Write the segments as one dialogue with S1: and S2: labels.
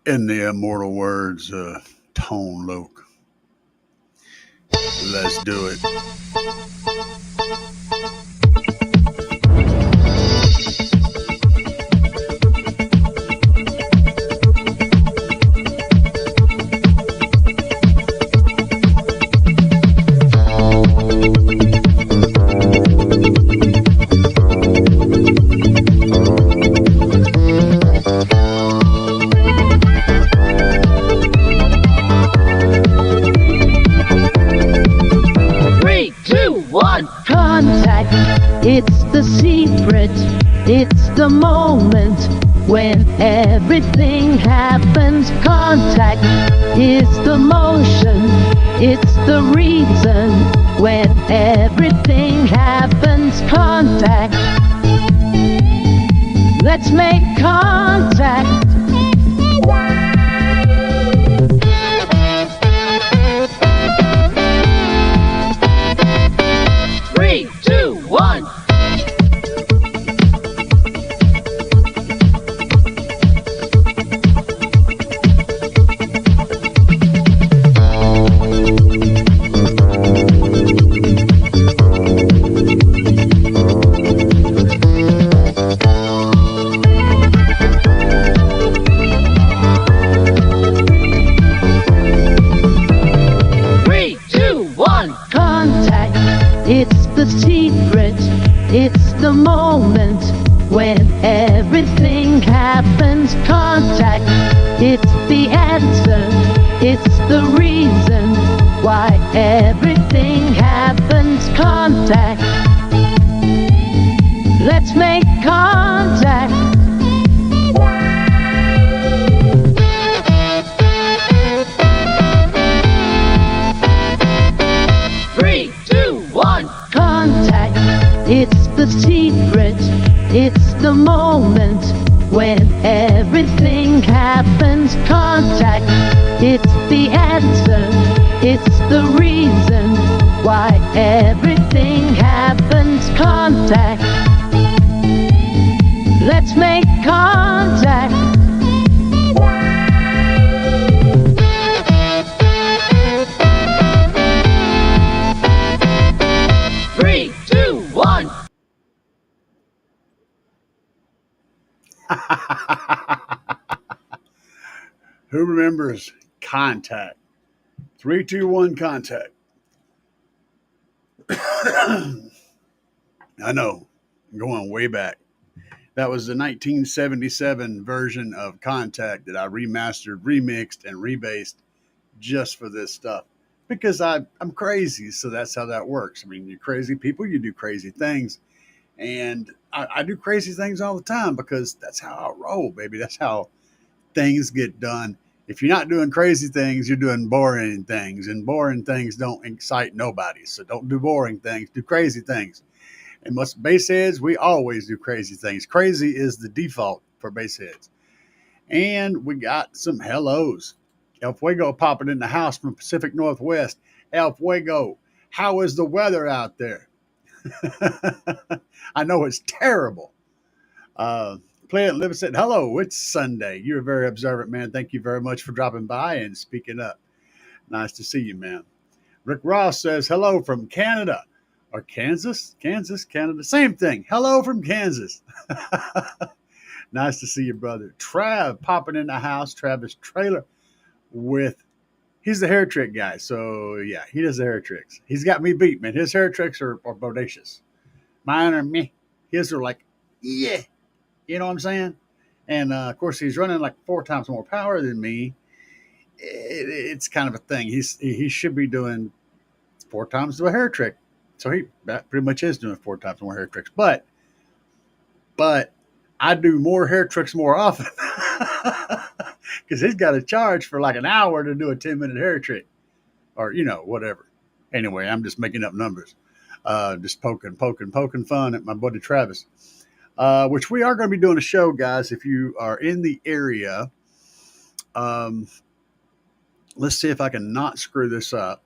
S1: In the immortal words, Tone Loc. Let's do it.
S2: 3, 2, 1. Contact, it's the secret, it's the moment when everything happens. Contact is the motion, it's the reason when everything happens. Contact, let's make contact. Three, two, one. Three, two, one. Contact, it's the secret, it's the moment when everything happens. Contact, it's the answer, it's the reason why everything happens. Contact, let's make contact. Three, two, one. Contact, it's the secret, it's the moment when everything happens. Contact, it's the answer, it's the reason why everything happens. Contact, let's make contact. Three, two, one.
S1: Who remembers Contact? 3, 2, 1, Contact. I know, going way back. That was the 1977 version of Contact that I remastered, remixed, and rebased just for this stuff. Because I'm crazy, so that's how that works. I mean, you crazy people, you do crazy things. And I do crazy things all the time because that's how I roll, baby. That's how things get done. If you're not doing crazy things, you're doing boring things, and boring things don't excite nobody. So don't do boring things, do crazy things. And most bass heads, we always do crazy things. Crazy is the default for bass heads. And we got some hellos. El Fuego popping in the house from Pacific Northwest. El Fuego, how is the weather out there? I know it's terrible. Play it, live, said, hello, it's Sunday. You're very observant, man. Thank you very much for dropping by and speaking up. Nice to see you, man. Rick Ross says, hello from Canada. Or Kansas? Kansas, Canada. Same thing. Hello from Kansas. Nice to see you, brother. Trav popping in the house. Travis Trailer with, he's the hair trick guy. So, yeah, he does the hair tricks. He's got me beat, man. His hair tricks are bodacious. Mine are meh. His are like, yeah. You know what I'm saying? And of course, he's running like 4 times more power than me. It's kind of a thing. He should be doing 4 times the hair trick. So he pretty much is doing 4 times more hair tricks. But I do more hair tricks more often because he's got to charge for like an hour to do a 10-minute hair trick, or whatever. Anyway, I'm just making up numbers, just poking fun at my buddy Travis. Which we are going to be doing a show, guys. If you are in the area, let's see if I can not screw this up.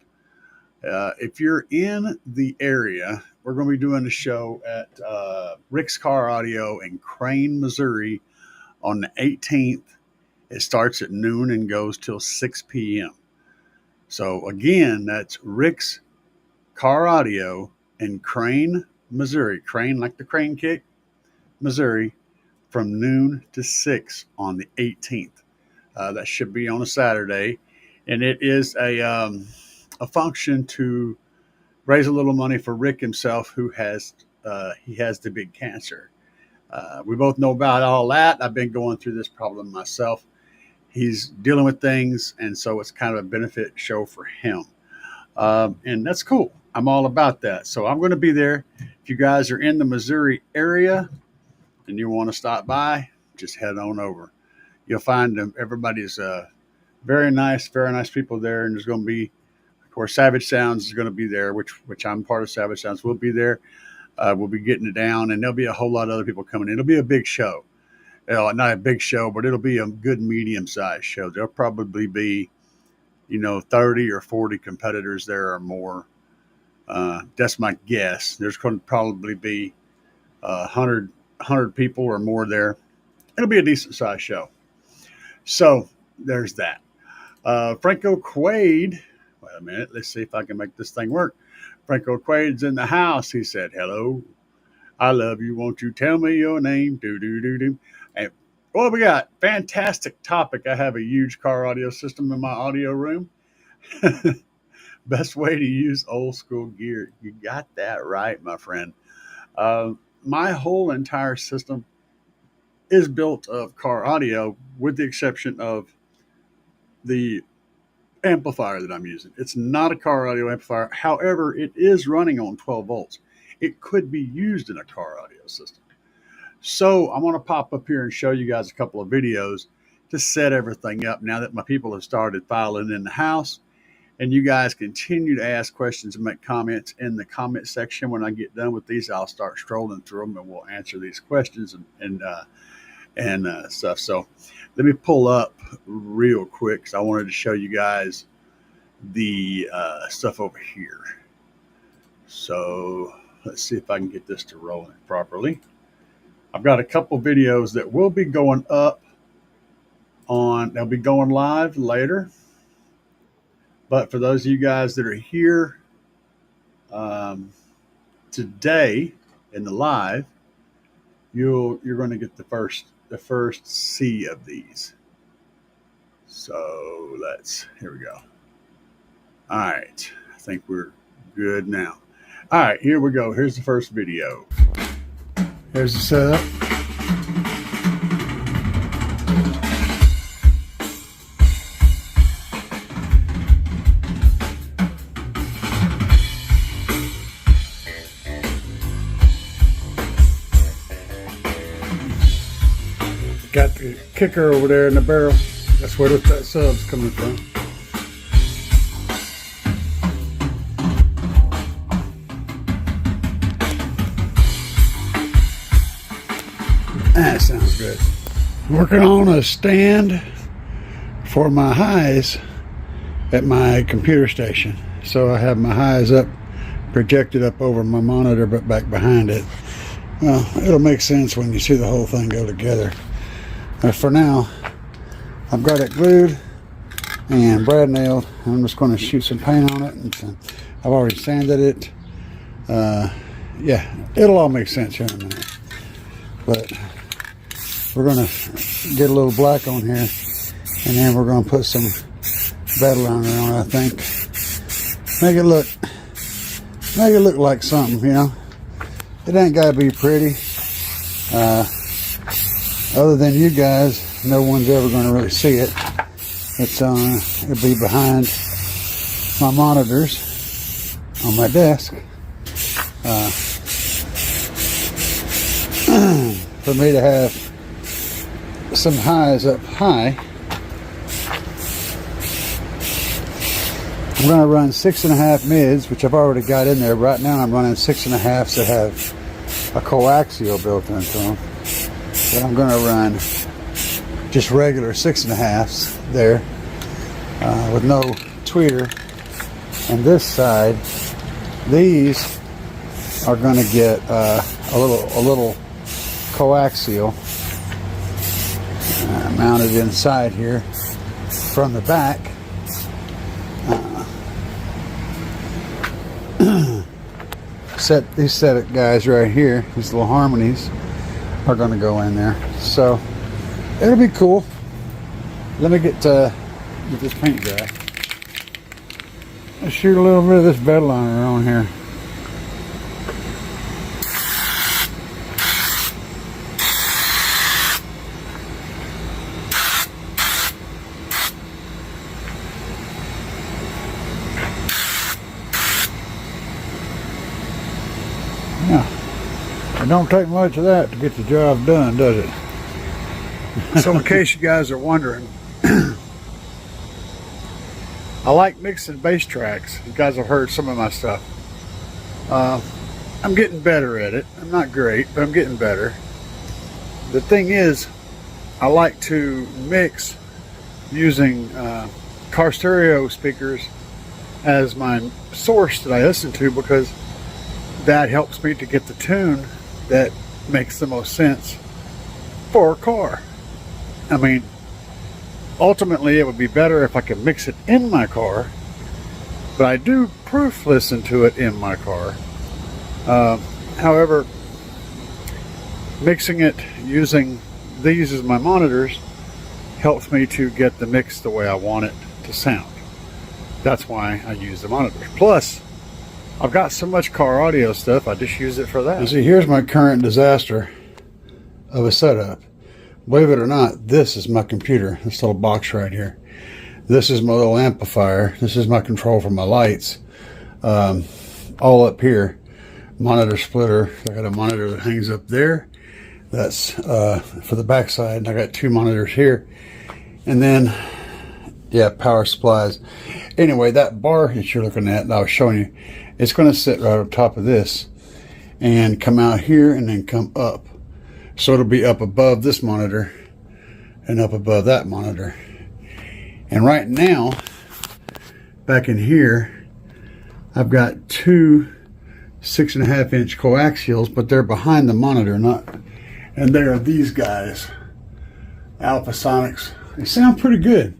S1: If you're in the area, we're going to be doing a show at Rick's Car Audio in Crane, Missouri on the 18th. It starts at noon and goes till 6 p.m. So again, that's Rick's Car Audio in Crane, Missouri. Crane, like the crane kick, Missouri, from noon to 6 on the 18th. That should be on a Saturday. And it is a function to raise a little money for Rick himself, who has he has the big cancer. We both know about all that. I've been going through this problem myself. He's dealing with things, and so it's kind of a benefit show for him. And that's cool. I'm all about that. So I'm going to be there. If you guys are in the Missouri area and you want to stop by, just head on over. You'll find them. Everybody's very nice people there. And there's going to be, of course, Savage Sounds is going to be there, which I'm part of Savage Sounds. We'll be there. We'll be getting it down, and there'll be a whole lot of other people coming in. It'll be a big show. Not a big show, but it'll be a good medium-sized show. There'll probably be, 30 or 40 competitors there or more. That's my guess. There's going to probably be 100 people or more there. It'll be a decent-sized show. So there's that. Franco Quaid. Wait a minute. Let's see if I can make this thing work. Franco Quaid's in the house. He said, "Hello, I love you. Won't you tell me your name?" Do. And what we got? Fantastic topic. I have a huge car audio system in my audio room. Best way to use old school gear. You got that right, my friend. My whole entire system is built of car audio, with the exception of the amplifier that I'm using. It's not a car audio amplifier. However, it is running on 12 volts. It could be used in a car audio system. So I'm going to pop up here and show you guys a couple of videos to set everything up now that my people have started filing in the house. And you guys continue to ask questions and make comments in the comment section. When I get done with these, I'll start strolling through them and we'll answer these questions and stuff. So let me pull up real quick because I wanted to show you guys the stuff over here. So let's see if I can get this to roll properly. I've got a couple videos that will be going up they'll be going live later. But for those of you guys that are here today in the live, you're going to get the first C of these. So here we go. All right. I think we're good now. All right, here we go. Here's the first video. Here's the setup. Got the kicker over there in the barrel. That's where that sub's coming from. That sounds good. Working on a stand for my highs at my computer station. So I have my highs up, projected up over my monitor, but back behind it. Well, it'll make sense when you see the whole thing go together. For now, I've got it glued and brad nailed. I'm just going to shoot some paint on it. And I've already sanded it. Yeah, it'll all make sense here in a minute. But we're going to get a little black on here, and then we're going to put some battle liner on it, I think. Make it look like something, you know. It ain't got to be pretty. Other than you guys, no one's ever going to really see it. It'll be behind my monitors on my desk. For me to have some highs up high, I'm going to run 6.5 mids, which I've already got in there. Right now I'm running 6.5s that have a coaxial built into them. But I'm going to run just regular 6.5s there with no tweeter. And this side, these are going to get a little coaxial. mounted inside here from the back. These set guys right here, these little harmonies, are going to go in there. So it'll be cool. Let me get this paint dry. Let's shoot a little bit of this bed liner on here. Yeah, it don't take much of that to get the job done, does it? So in case you guys are wondering, I like mixing bass tracks. You guys have heard some of my stuff. I'm getting better at it. I'm not great, but I'm getting better. The thing is, I like to mix using car stereo speakers as my source that I listen to, because that helps me to get the tune that makes the most sense for a car. I mean, ultimately it would be better if I could mix it in my car, but I do proof listen to it in my car. However, mixing it using these as my monitors helps me to get the mix the way I want it to sound. That's why I use the monitors. Plus, I've got so much car audio stuff, I just use it for that. You see, here's my current disaster of a setup. Believe it or not, this is my computer, this little box right here. This is my little amplifier. This is my control for my lights. All up here. Monitor splitter. I got a monitor that hangs up there. That's for the back side. And I got two monitors here. And then, yeah, power supplies. Anyway, that bar that you're looking at that I was showing you, it's going to sit right on top of this and come out here and then come up. So it'll be up above this monitor and up above that monitor. And right now, back in here, I've got two 6.5-inch coaxials, but they're behind the monitor, and they are these guys, Alpha Sonics. They sound pretty good,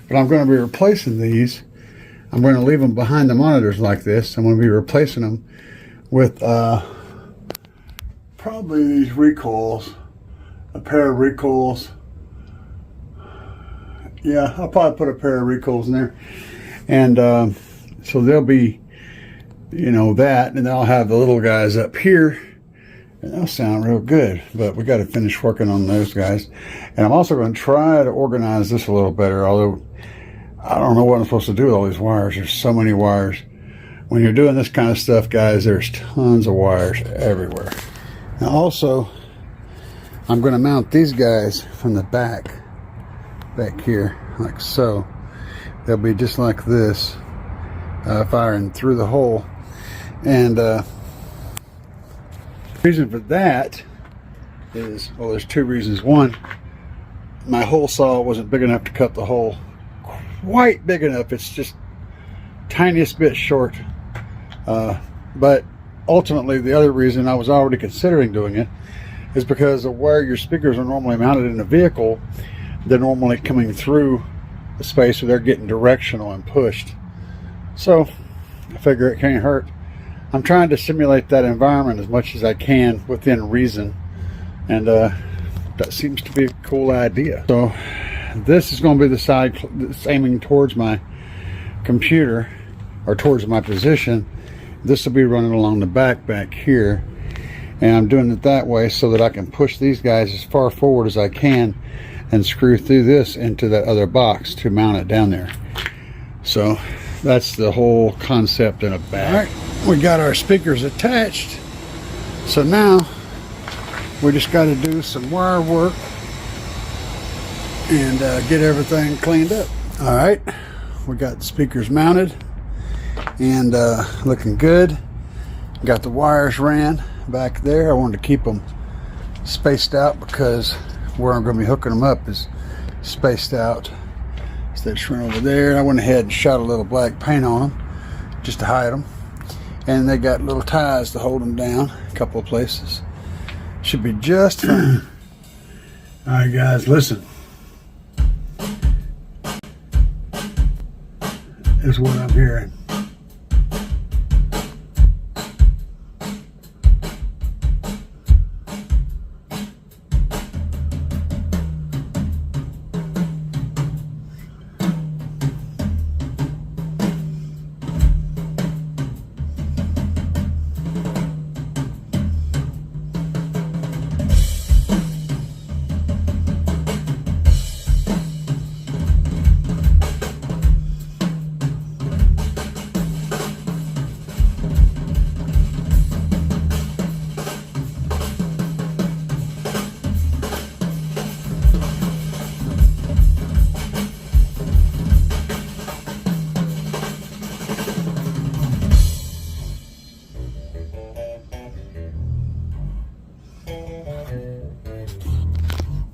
S1: but I'm going to be replacing these. I'm going to leave them behind the monitors like this. I'm going to be replacing them with probably these recoils, a pair of recoils. Yeah, I'll probably put a pair of recoils in there. And so they'll be, you know, that, and then I'll have the little guys up here, and they'll sound real good. But we got to finish working on those guys. And I'm also going to try to organize this a little better, although I don't know what I'm supposed to do with all these wires. There's so many wires. When you're doing this kind of stuff, guys, there's tons of wires everywhere. Now also, I'm going to mount these guys from the back here, like so. They'll be just like this, firing through the hole. And the reason for that is, well, there's two reasons. One, my hole saw wasn't big enough to cut the hole quite big enough. It's just tiniest bit short. But ultimately, the other reason I was already considering doing it is because of where your speakers are normally mounted in a vehicle. They're normally coming through the space where they're getting directional and pushed. So I figure it can't hurt. I'm trying to simulate that environment as much as I can within reason, and that seems to be a cool idea. So this is going to be the side that's aiming towards my computer, or towards my position. This will be running along the back here, and I'm doing it that way so that I can push these guys as far forward as I can and screw through this into that other box to mount it down there. So that's the whole concept in a bag. All right, we got our speakers attached, so now we just got to do some wire work and get everything cleaned up. All right, we got the speakers mounted and looking good. Got the wires ran back there. I wanted to keep them spaced out because where I'm going to be hooking them up is spaced out. So that's run over there. I went ahead and shot a little black paint on them just to hide them, and they got little ties to hold them down a couple of places. Should be just fine. All right, guys, listen. is what I'm hearing.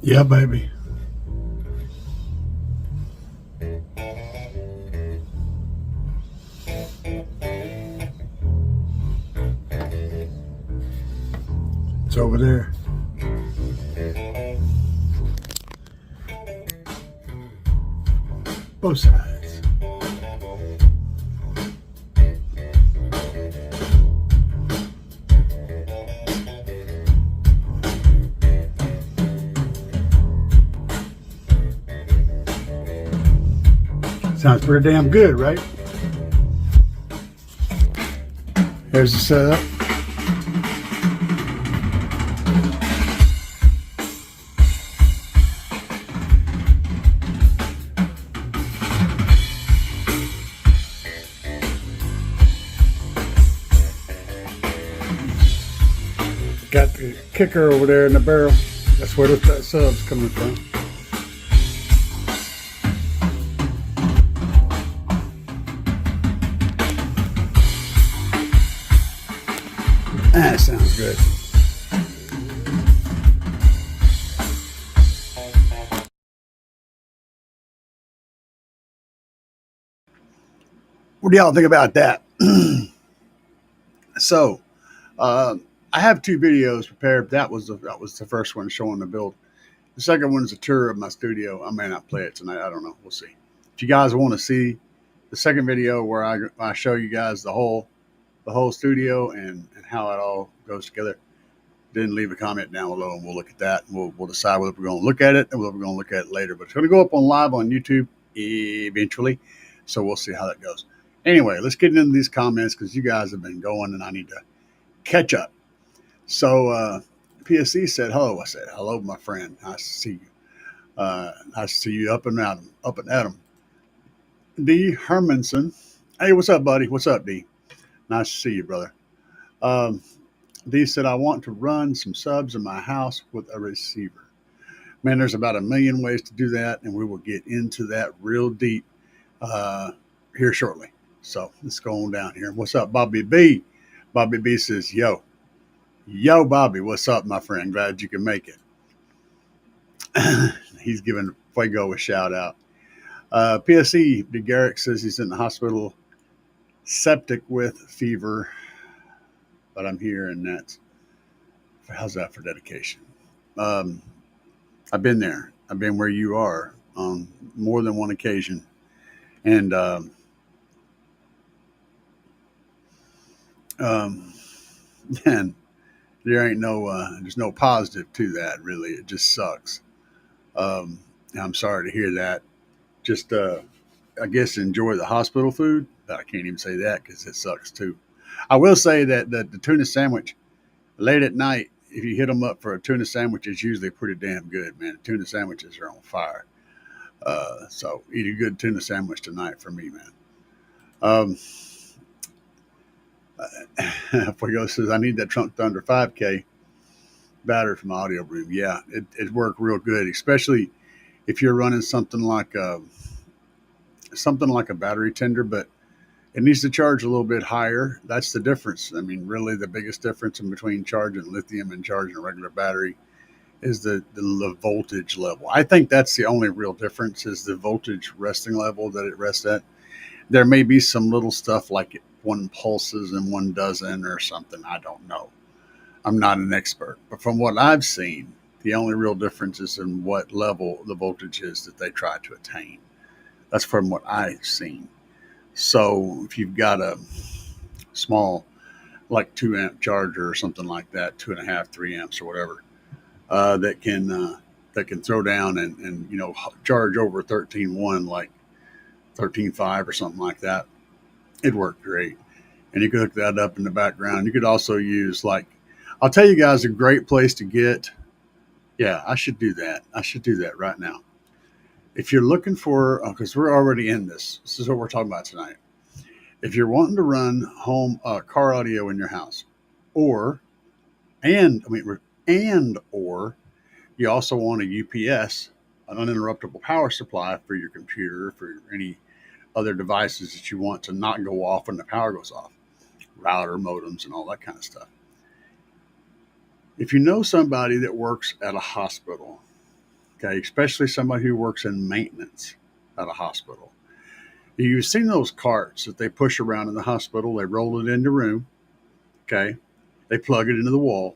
S1: Yeah, baby. It's over there. Both sides. Sounds pretty damn good, right? Here's the setup. Got the kicker over there in the barrel. That's where that sub's coming from. That sounds good. What do y'all think about that? So, I have 2 videos prepared. That was the first one showing the build. The second one is a tour of my studio. I may not play it tonight. I don't know. We'll see. If you guys want to see the second video where I show you guys the whole studio and how it all goes together, then leave a comment down below and we'll look at that. We'll decide whether we're going to look at it and whether we're going to look at it later. But it's going to go up on live on YouTube eventually, so we'll see how that goes. Anyway, let's get into these comments because you guys have been going and I need to catch up. So PSC said hello. I said hello, my friend. Nice to see you. Nice to see you up and at 'em. D Hermanson. Hey, what's up, buddy? What's up, D? Nice to see you, brother. D said, I want to run some subs in my house with a receiver. Man, there's about 1 million ways to do that, and we will get into that real deep here shortly. So let's go on down here. What's up, Bobby B? Bobby B says, yo, Bobby, what's up, my friend? Glad you can make it. He's giving Fuego a shout out. PSC, DeGarrick says he's in the hospital, septic with fever, but I'm here, and that's, how's that for dedication? I've been there. I've been where you are on more than one occasion. And man, there ain't there's no positive to that, really. It just sucks. I'm sorry to hear that. Just, I guess, enjoy the hospital food. But I can't even say that because it sucks too. I will say that the tuna sandwich late at night, if you hit them up for a tuna sandwich, it's usually pretty damn good, man. Tuna sandwiches are on fire. So eat a good tuna sandwich tonight for me, man. Fuego says, I need that Trunk Thunder 5K battery from Audio Room. Yeah, it worked real good, especially if you're running something like a battery tender, but it needs to charge a little bit higher. That's the difference. I mean, really the biggest difference in between charging lithium and charging a regular battery is the voltage level. I think that's the only real difference, is the voltage resting level that it rests at. There may be some little stuff like one pulses and one doesn't or something. I don't know. I'm not an expert. But from what I've seen, the only real difference is in what level the voltage is that they try to attain. That's from what I've seen. So if you've got a small, like 2 amp charger or something like that, 2.5, 3 amps or whatever, uh, that can uh, that can throw down and charge over 13.1, like 13.5 or something like that, it worked great. And you could hook that up in the background. You could also use, like, I'll tell you guys a great place to get. Yeah, I should do that. I should do that right now. If you're looking for, because we're already in this. This is what we're talking about tonight. If you're wanting to run home car audio in your house, or or you also want a UPS, an uninterruptible power supply for your computer, for any other devices that you want to not go off when the power goes off, router, modems, and all that kind of stuff. If you know somebody that works at a hospital, okay, especially somebody who works in maintenance at a hospital, you've seen those carts that they push around in the hospital. They roll it in the room, okay, they plug it into the wall,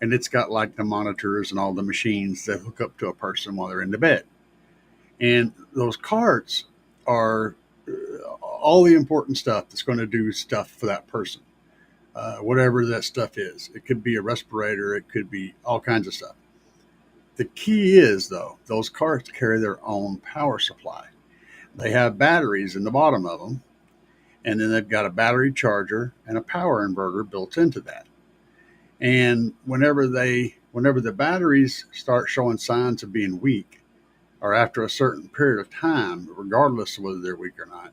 S1: and it's got like the monitors and all the machines that hook up to a person while they're in the bed. And those carts are all the important stuff that's going to do stuff for that person, whatever that stuff is. It could be a respirator, it could be all kinds of stuff. The key is, though, those carts carry their own power supply. They have batteries in the bottom of them, and then they've got a battery charger and a power inverter built into that. And whenever the batteries start showing signs of being weak, or after a certain period of time, regardless of whether they're weak or not,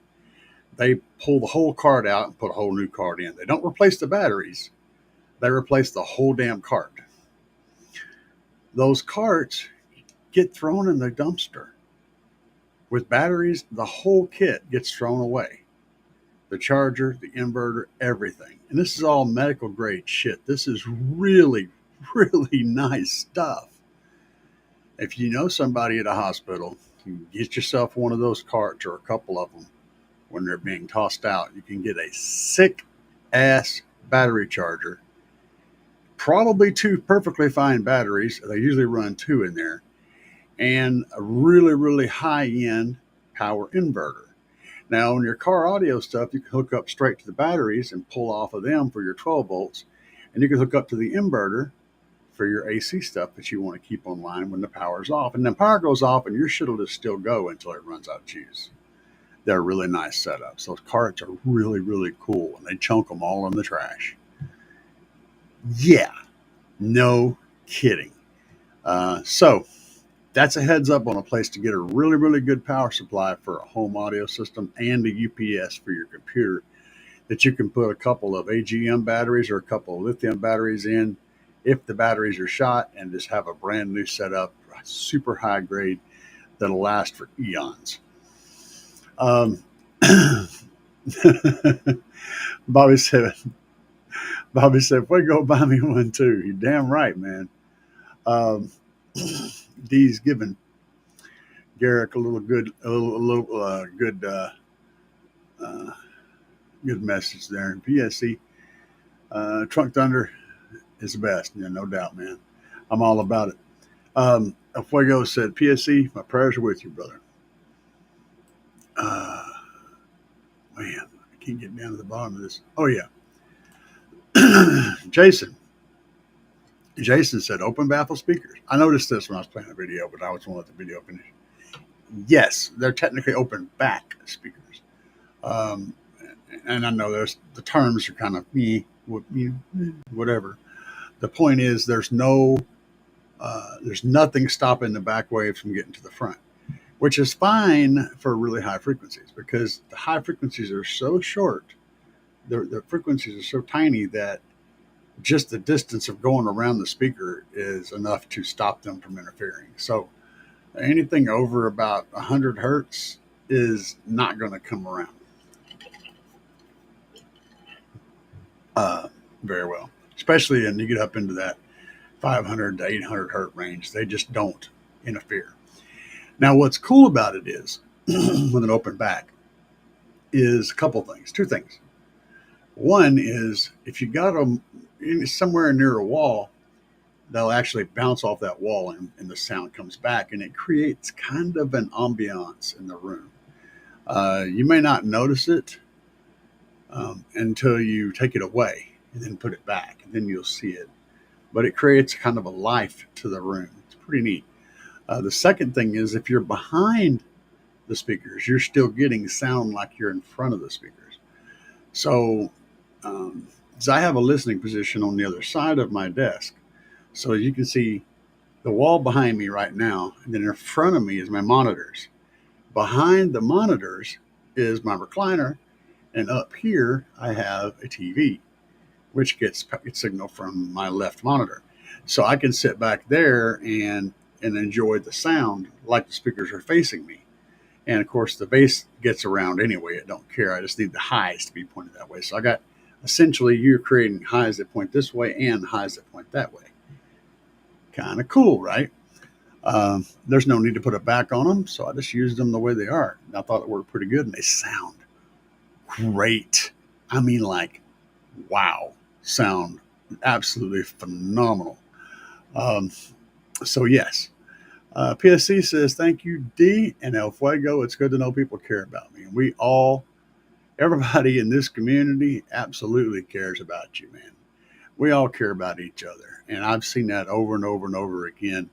S1: they pull the whole cart out and put a whole new cart in. They don't replace the batteries, they replace the whole damn cart. Those carts get thrown in the dumpster. With batteries, the whole kit gets thrown away. The charger, the inverter, everything. And this is all medical grade shit. This is really, really nice stuff. If you know somebody at a hospital, you get yourself one of those carts or a couple of them. When they're being tossed out, you can get a sick ass battery charger, probably two perfectly fine batteries. They usually run two in there, and a really, really high end power inverter. Now, on your car audio stuff, you can hook up straight to the batteries and pull off of them for your 12 volts, and you can hook up to the inverter for your AC stuff that you want to keep online when the power's off. And then power goes off, and your shit will just still go until it runs out of juice. They're really nice setups. Those carts are really, really cool, and they chunk them all in the trash. Yeah, no kidding. So that's a heads up on a place to get a really, really good power supply for a home audio system and a UPS for your computer that you can put a couple of AGM batteries or a couple of lithium batteries in if the batteries are shot, and just have a brand new setup, super high grade, that'll last for eons. Um, Bobby said, "Boy, go buy me one too." You're damn right, man. Um, Dee's giving Garrick a little good, uh, good message there. And PSC, Trunk Thunder is the best. Yeah, no doubt, man. I'm all about it. Fuego said, "PSC, my prayers are with you, brother." Uh, Man, I can't get down to the bottom of this. Oh yeah, Jason. Jason said, "Open baffle speakers." I noticed this when I was playing the video, but I was want to let the video finish. Yes, they're technically open back speakers, um, and I know the terms are kind of whatever. The point is, there's nothing stopping the back waves from getting to the front, which is fine for really high frequencies, because the high frequencies are so short. The frequencies are so tiny that just the distance of going around the speaker is enough to stop them from interfering. So anything over about 100 hertz is not going to come around very well, especially when you get up into that 500 to 800 hertz range. They just don't interfere. Now, what's cool about it is, with an open back, is a couple things, two things. One is, if you got them somewhere near a wall, they'll actually bounce off that wall, and the sound comes back, and it creates kind of an ambiance in the room. You may not notice it until you take it away and then put it back, and then you'll see it. But it creates kind of a life to the room. It's pretty neat. The second thing is if you're behind the speakers, you're still getting sound like you're in front of the speakers. So, as I have a listening position on the other side of my desk, so you can see the wall behind me right now, and then in front of me is my monitors. Behind the monitors is my recliner, and up here I have a TV, which gets signal from my left monitor. So I can sit back there and enjoy the sound like the speakers are facing me. And of course, the bass gets around anyway. I don't care. I just need the highs to be pointed that way. So I got essentially you're creating highs that point this way and highs that point that way. Kind of cool, right? There's no need to put it back on them, so I just used them the way they are. And I thought it worked pretty good, and they sound great. I mean, like, wow, sound absolutely phenomenal. Um, so yes, PSC says thank you, D and El Fuego. It's good to know people care about me. And everybody in this community absolutely cares about you, man. We all care about each other, and I've seen that over and over and over again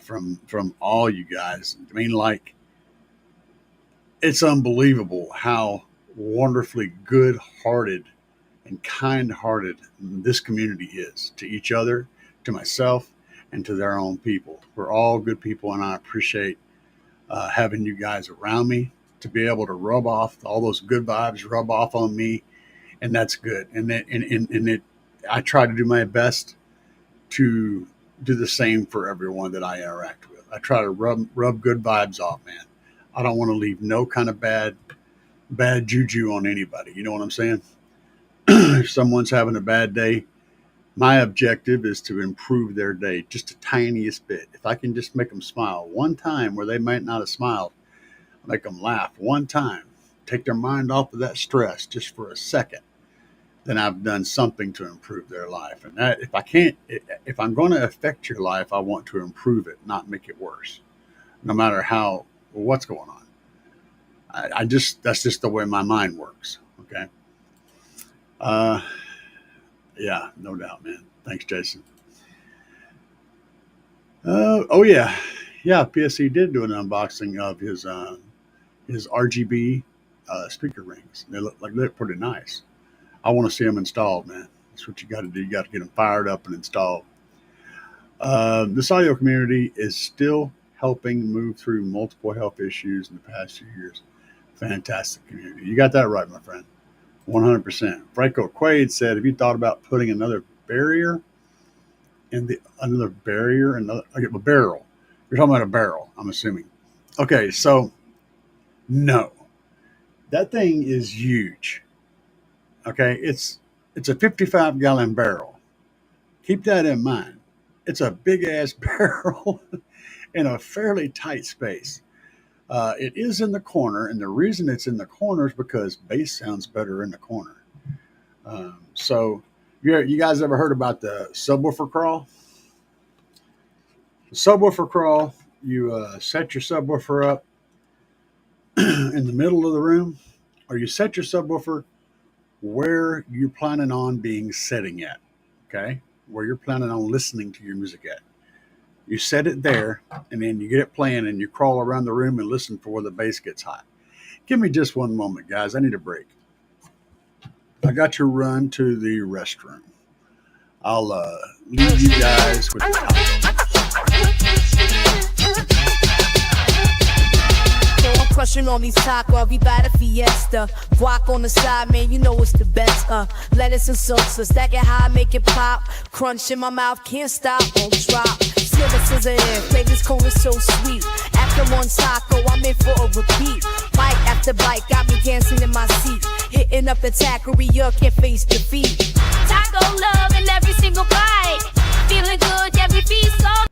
S1: from all you guys. I mean, like, it's unbelievable how wonderfully good-hearted and kind-hearted this community is to each other, to myself, and to their own people. We're all good people, and I appreciate having you guys around me to be able to rub off all those good vibes, rub off on me, and that's good. I try to do my best to do the same for everyone that I interact with. I try to rub good vibes off, man. I don't want to leave no kind of bad juju on anybody. You know what I'm saying? If someone's having a bad day, my objective is to improve their day just the tiniest bit. If I can just make them smile one time where they might not have smiled, make them laugh one time, take their mind off of that stress just for a second, then I've done something to improve their life. And that, if I'm going to affect your life, I want to improve it, not make it worse, no matter what's going on. That's just the way my mind works. Okay. Yeah, no doubt, man. Thanks, Jason. Oh yeah. Yeah. PSC did do an unboxing of his RGB speaker rings. They look pretty nice. I want to see them installed, man. That's what you got to do. You got to get them fired up and installed. This audio community is still helping move through multiple health issues in the past few years. Fantastic community. You got that right, my friend. 100%. Franco Quaid said, have you thought about putting another barrier a barrel? You're talking about a barrel, I'm assuming. Okay, so no. That thing is huge. Okay, it's a 55-gallon barrel. Keep that in mind. It's a big ass barrel in a fairly tight space. It is in the corner, and the reason it's in the corner is because bass sounds better in the corner. So, you guys ever heard about the subwoofer crawl? The subwoofer crawl, you set your subwoofer up in the middle of the room, or you set your subwoofer where you're planning on being setting at, okay? Where you're planning on listening to your music at. You set it there, and then you get it playing, and you crawl around the room and listen for where the bass gets hot. Give me just one moment, guys. I need a break. I got to run to the restroom. I'll leave you guys with the
S3: crushing on these tacos, we buy the fiesta. Guac on the side, man, you know it's the best. Lettuce and salsa, stack it high, make it pop. Crunch in my mouth, can't stop, won't drop. Sliver scissor in, flavors cold is so sweet. After one taco, I'm in for a repeat. Bite after bite, got me dancing in my seat. Hitting up the taqueria, can't face defeat. Taco love in every single bite. Feeling good, every feast on.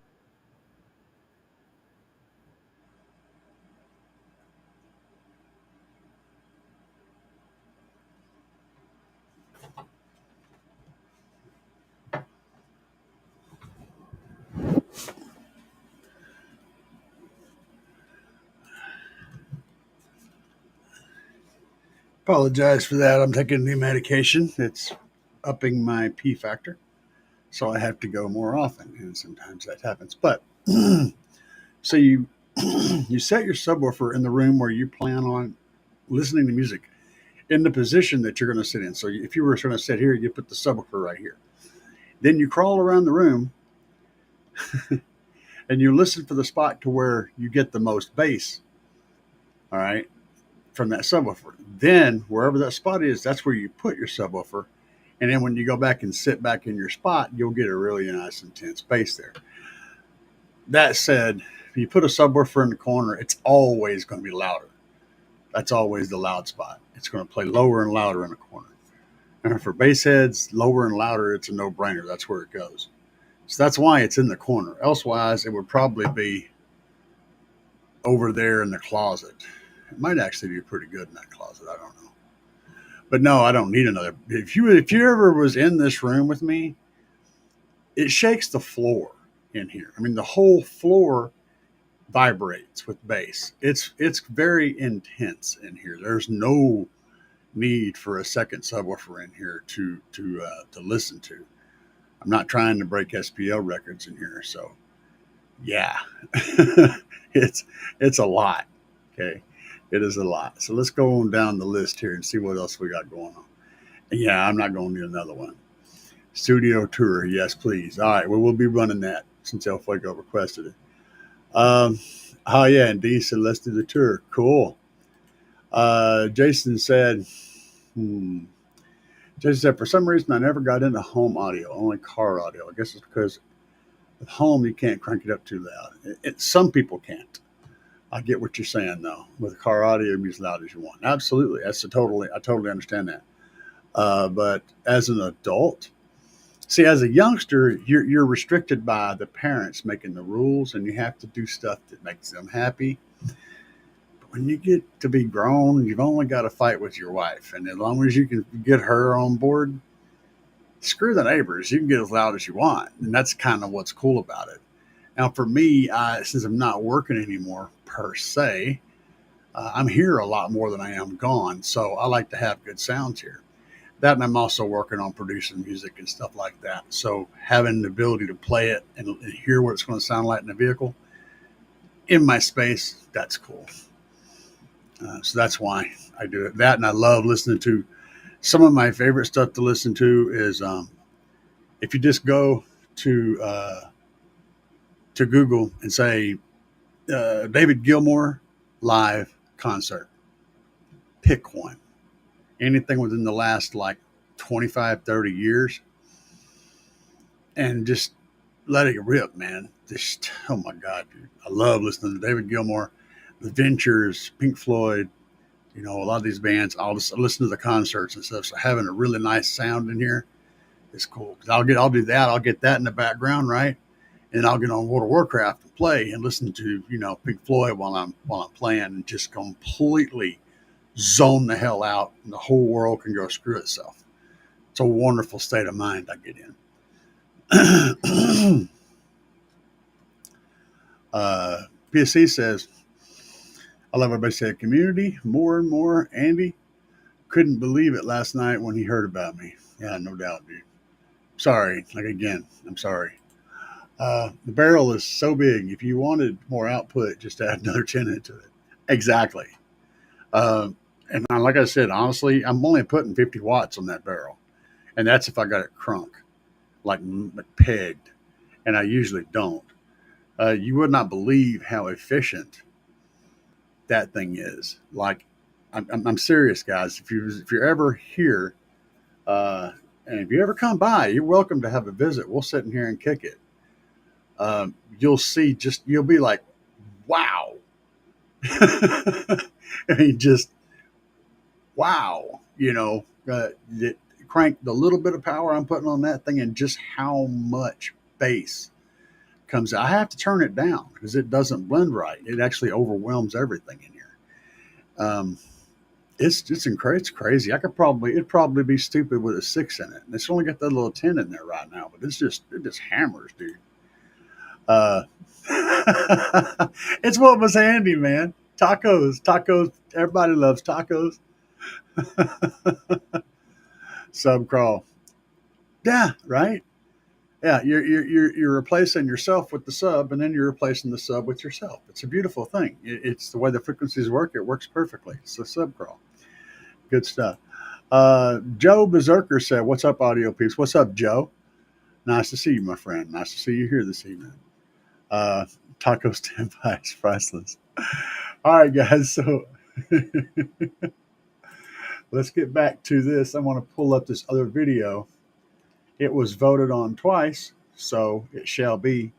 S1: Apologize for that. I'm taking new medication. It's upping my P factor, so I have to go more often, and sometimes that happens. But so you you set your subwoofer in the room where you plan on listening to music in the position that you're going to sit in. So if you were going to sit here, you put the subwoofer right here. Then you crawl around the room and you listen for the spot to where you get the most bass. All right, from that subwoofer. Then wherever that spot is, that's where you put your subwoofer. And then when you go back and sit back in your spot, you'll get a really nice intense bass there. That said, if you put a subwoofer in the corner, it's always going to be louder. That's always the loud spot. It's going to play lower and louder in the corner. And for bass heads, lower and louder, it's a no-brainer. That's where it goes. So that's why it's in the corner. Elsewise, it would probably be over there in the closet. It might actually be pretty good in that closet. I don't know. But no, I don't need another. If you ever was in this room with me, it shakes the floor in here. I mean, the whole floor vibrates with bass. It's very intense in here. There's no need for a second subwoofer in here to listen to. I'm not trying to break SPL records in here, so yeah, it's a lot. Okay, it is a lot. So let's go on down the list here and see what else we got going on. And yeah, I'm not going to need another one. Studio tour, yes, please. All right, well, we'll be running that since El Fuego requested it. Oh yeah, and Dee said let's do the tour. Cool. Jason said, Jason said, for some reason I never got into home audio, only car audio. I guess it's because at home you can't crank it up too loud. Some people can't. I get what you're saying though. With car audio, be as loud as you want. Absolutely, I totally understand that. But as an adult, see, as a youngster, you're restricted by the parents making the rules, and you have to do stuff that makes them happy. But when you get to be grown, you've only got to fight with your wife, and as long as you can get her on board, screw the neighbors. You can get as loud as you want, and that's kind of what's cool about it. Now, for me, since I'm not working anymore per se, I'm here a lot more than I am gone, so I like to have good sounds here. That, and I'm also working on producing music and stuff like that. So having the ability to play it and hear what it's going to sound like in the vehicle in my space, that's cool. So that's why I do it. That, and I love listening to some of my favorite stuff to listen to is if you just go to Google and say David Gilmour live concert, pick one. Anything within the last like 25, 30 years, and just let it rip, man. Just, oh my God, dude. I love listening to David Gilmour, The Ventures, Pink Floyd, a lot of these bands. I'll just listen to the concerts and stuff. So having a really nice sound in here is cool. Cause I'll do that. I'll get that in the background, right? And I'll get on World of Warcraft and play and listen to, Pink Floyd while I'm playing, and just completely zone the hell out, and the whole world can go screw itself. It's a wonderful state of mind I get in. PSC says, I love everybody said community more and more. Andy couldn't believe it last night when he heard about me. Yeah, no doubt, dude. Sorry. I'm sorry. The barrel is so big. If you wanted more output, just add another 10 into it. Exactly. And like I said, honestly, I'm only putting 50 watts on that barrel. And that's if I got it crunk, like pegged. And I usually don't. You would not believe how efficient that thing is. Like, I'm serious, guys. If you're ever here, and if you ever come by, you're welcome to have a visit. We'll sit in here and kick it. You'll see, you'll be like, wow. I mean, just wow, crank the little bit of power I'm putting on that thing and just how much bass comes out. I have to turn it down because it doesn't blend right. It actually overwhelms everything in here. It's crazy. It'd probably be stupid with a 6 in it. And it's only got that little 10 in there right now, but it just hammers, dude. It's what was handy, man. Tacos. Everybody loves tacos. Sub crawl. Yeah, right. Yeah, you're replacing yourself with the sub, and then you're replacing the sub with yourself. It's a beautiful thing. It's the way the frequencies work. It works perfectly. It's a sub crawl. Good stuff. Joe Berserker said, "What's up, audio peeps? What's up, Joe? Nice to see you, my friend. Nice to see you here this evening. Taco stand by is priceless. All right, guys. So let's get back to this. I want to pull up this other video. It was voted on twice, so it shall be.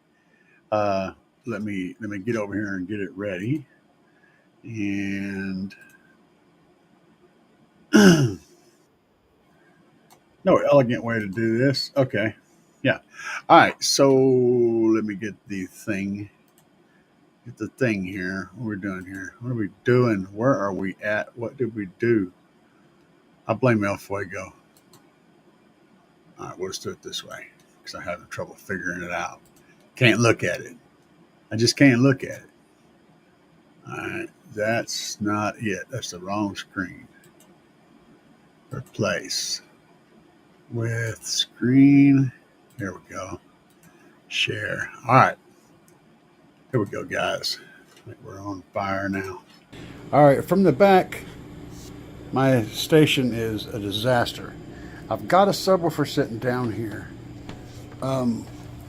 S1: Let me get over here and get it ready. And no elegant way to do this. Okay. Yeah. All right. So let me get the thing. Get the thing here. What are we doing here? What are we doing? Where are we at? What did we do? I blame El Fuego. All right, we'll just do it this way because I'm having trouble figuring it out. Can't look at it. I just can't look at it. All right, that's not it. That's the wrong screen. Replace with screen. Here we go. Share. All right. Here we go, guys. We're on fire now. All right, from the back, my station is a disaster. I've got a subwoofer sitting down here. A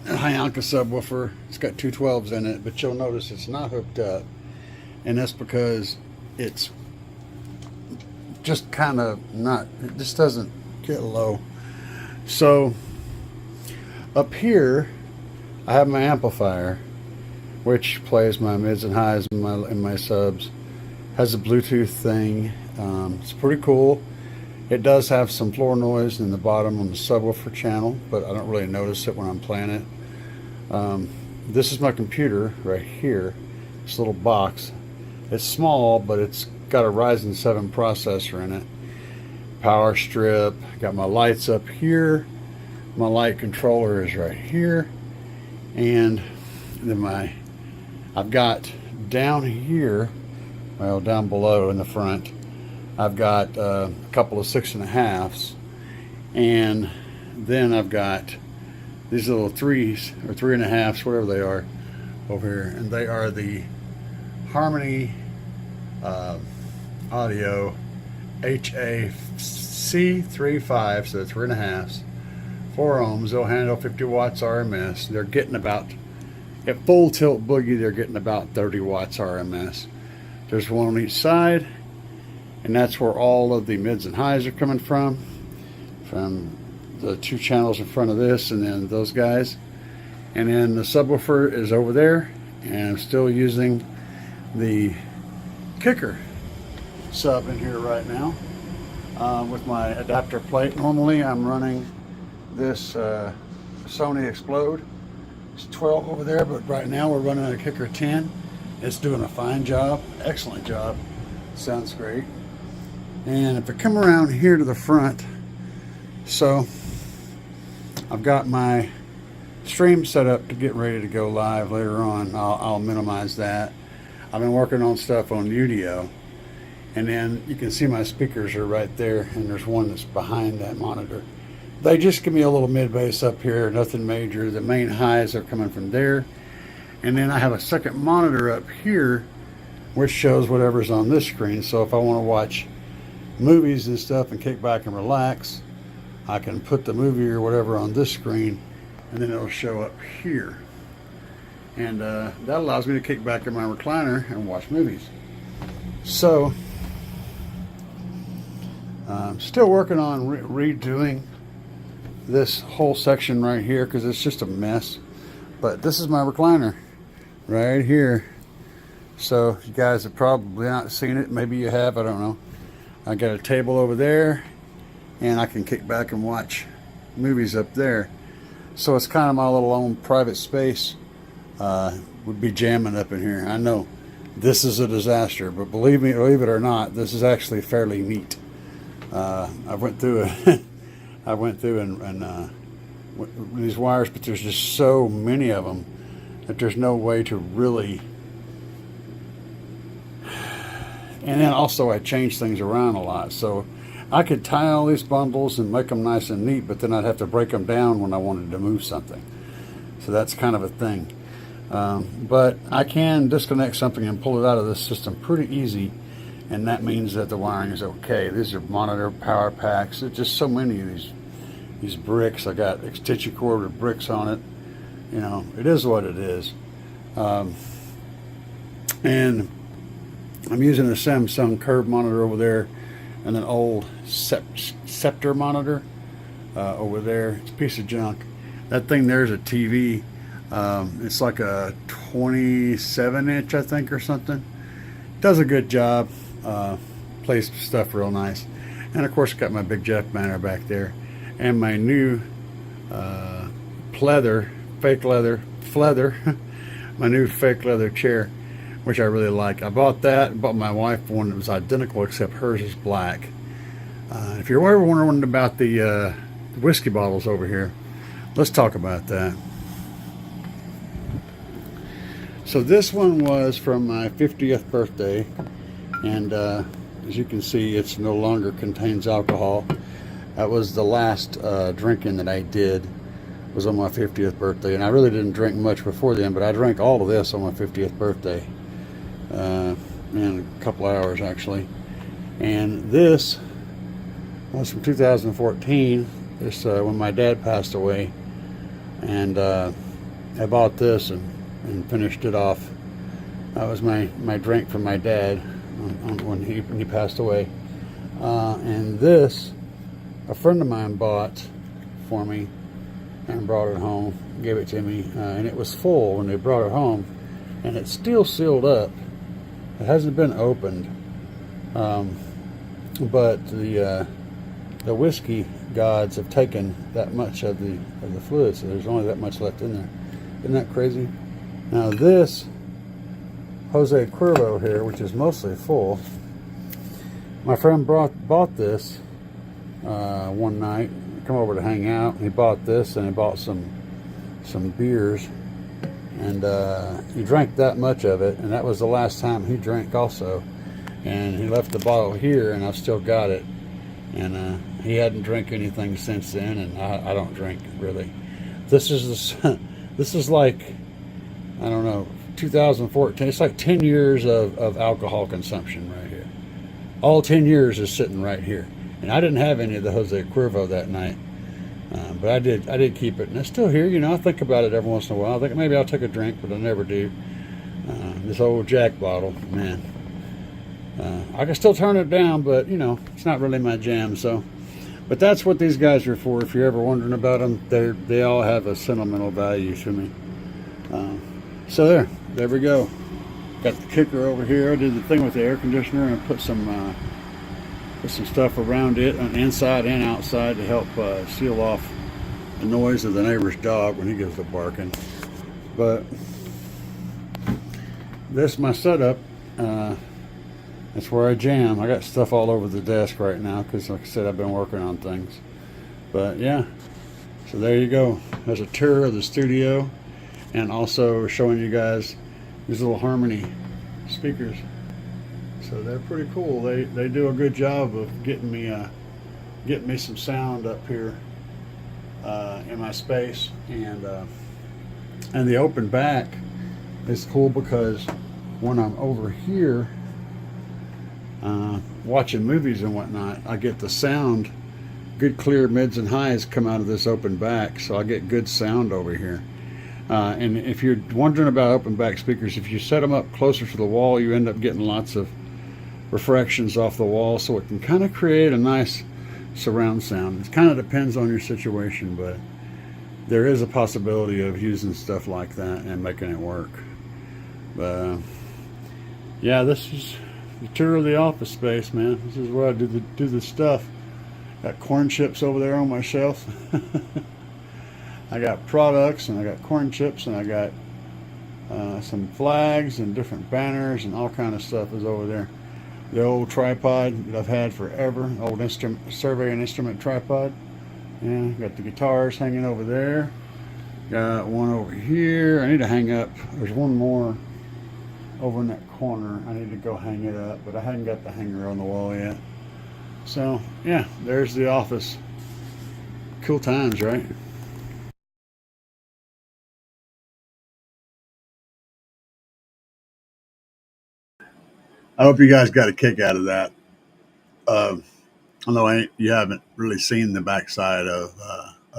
S1: Hyanka subwoofer. It's got two 12s in it, but you'll notice it's not hooked up. And that's because it's just kind of not, it just doesn't get low. So up here, I have my amplifier, which plays my mids and highs and my subs. Has a Bluetooth thing. It's pretty cool. It does have some floor noise in the bottom on the subwoofer channel, but I don't really notice it when I'm playing it. This is my computer right here, this little box. It's small, but it's got a Ryzen 7 processor in it. Power strip, got my lights up here. My light controller is right here. And then I've got down here, well, down below in the front, I've got a couple of 6.5s, and then I've got these little 3s or 3.5s, whatever they are, over here, and they are the Harmony Audio HAC35, so 3.5s, 4 ohms. They'll handle 50 watts RMS. They're getting about, at full tilt boogie, they're getting about 30 watts RMS. There's one on each side, and that's where all of the mids and highs are coming from the two channels in front of this, and then those guys. And then the subwoofer is over there, and I'm still using the kicker sub in here right now with my adapter plate. Normally I'm running this Sony Explode. It's 12 over there, but right now we're running a kicker 10. It's doing a fine job, excellent job. Sounds great. And if I come around here to the front, so I've got my stream set up to get ready to go live later on. I'll minimize that. I've been working on stuff on Udio, and then you can see my speakers are right there, and there's one that's behind that monitor. They just give me a little mid bass up here, nothing major. The main highs are coming from there, and then I have a second monitor up here which shows whatever's on this screen. So if I want to watch movies and stuff and kick back and relax, I can put the movie or whatever on this screen, and then it'll show up here. And that allows me to kick back in my recliner and watch movies. So I'm still working on redoing this whole section right here because it's just a mess. But this is my recliner right here. So you guys have probably not seen it. Maybe you have, I don't know. I got a table over there, and I can kick back and watch movies up there. So it's kind of my little own private space. Would be jamming up in here. I know this is a disaster, but believe it or not, this is actually fairly neat. I went through and these wires, but there's just so many of them that there's no way to really. And then also I change things around a lot. So I could tie all these bundles and make them nice and neat, but then I'd have to break them down when I wanted to move something. So that's kind of a thing. But I can disconnect something and pull it out of this system pretty easy, and that means that the wiring is okay. These are monitor power packs. There's just so many of these bricks. I got extension cord with bricks on it. You know, it is what it is. And I'm using a Samsung curve monitor over there, and an old Scepter monitor over there. It's a piece of junk. That thing there's a TV. It's like a 27-inch, I think, or something. Does a good job. Plays stuff real nice. And of course, got my big Jeff banner back there, and my new fake leather, my new fake leather chair, which I really like. I bought that. Bought my wife one that was identical, except hers is black. If you're ever wondering about the whiskey bottles over here, let's talk about that. So this one was from my 50th birthday, and as you can see, it's no longer contains alcohol. That was the last drinking that I did, was on my 50th birthday, and I really didn't drink much before then, but I drank all of this on my 50th birthday, in a couple hours actually. And this was from 2014. This when my dad passed away, and I bought this and finished it off. That was my drink from my dad when he passed away. And this, a friend of mine bought for me and brought it home, gave it to me, and it was full when they brought it home, and it's still sealed up. It hasn't been opened, but the whiskey gods have taken that much of the fluid, so there's only that much left in there. Isn't that crazy? Now this Jose Cuervo here, which is mostly full, my friend bought this one night, come over to hang out. He bought this, and he bought some beers, and he drank that much of it, and that was the last time he drank also. And he left the bottle here, and I've still got it, and he hadn't drank anything since then, and I don't drink really. This is like, I don't know, 2014. It's like 10 years of alcohol consumption right here. All 10 years is sitting right here. And I didn't have any of the Jose Cuervo that night, but I did keep it, and it's still here. You know, I think about it every once in a while. I think maybe I'll take a drink, but I never do. This old Jack bottle, man. I can still turn it down, but you know, it's not really my jam. So, but that's what these guys are for. If you're ever wondering about them, they all have a sentimental value to me. So there we go. Got the kicker over here. I did the thing with the air conditioner and put some stuff around it, on inside and outside, to help seal off the noise of the neighbor's dog when he goes to barking. But this is my setup. That's where I jam. I got stuff all over the desk right now because, like I said, I've been working on things. But yeah, so there you go. There's a tour of the studio, and also showing you guys these little Harmony speakers. So they're pretty cool. They do a good job of getting me some sound up here in my space, and the open back is cool because when I'm over here watching movies and whatnot, I get the sound, good clear mids and highs come out of this open back, so I get good sound over here. And if you're wondering about open back speakers, if you set them up closer to the wall, you end up getting lots of refractions off the wall, so it can kind of create a nice surround sound. It kind of depends on your situation, but there is a possibility of using stuff like that and making it work. But yeah, this is the tour of the office space, man. This is where I do the stuff. Got corn chips over there on my shelf. I got products, and I got corn chips, and I got some flags and different banners and all kind of stuff is over there. The old tripod that I've had forever, old survey and instrument tripod. Yeah, got the guitars hanging over there. Got one over here. I need to hang up. There's one more over in that corner. I need to go hang it up, but I hadn't got the hanger on the wall yet. So yeah, there's the office. Cool times, right? I hope you guys got a kick out of that. Um, although you haven't really seen the backside of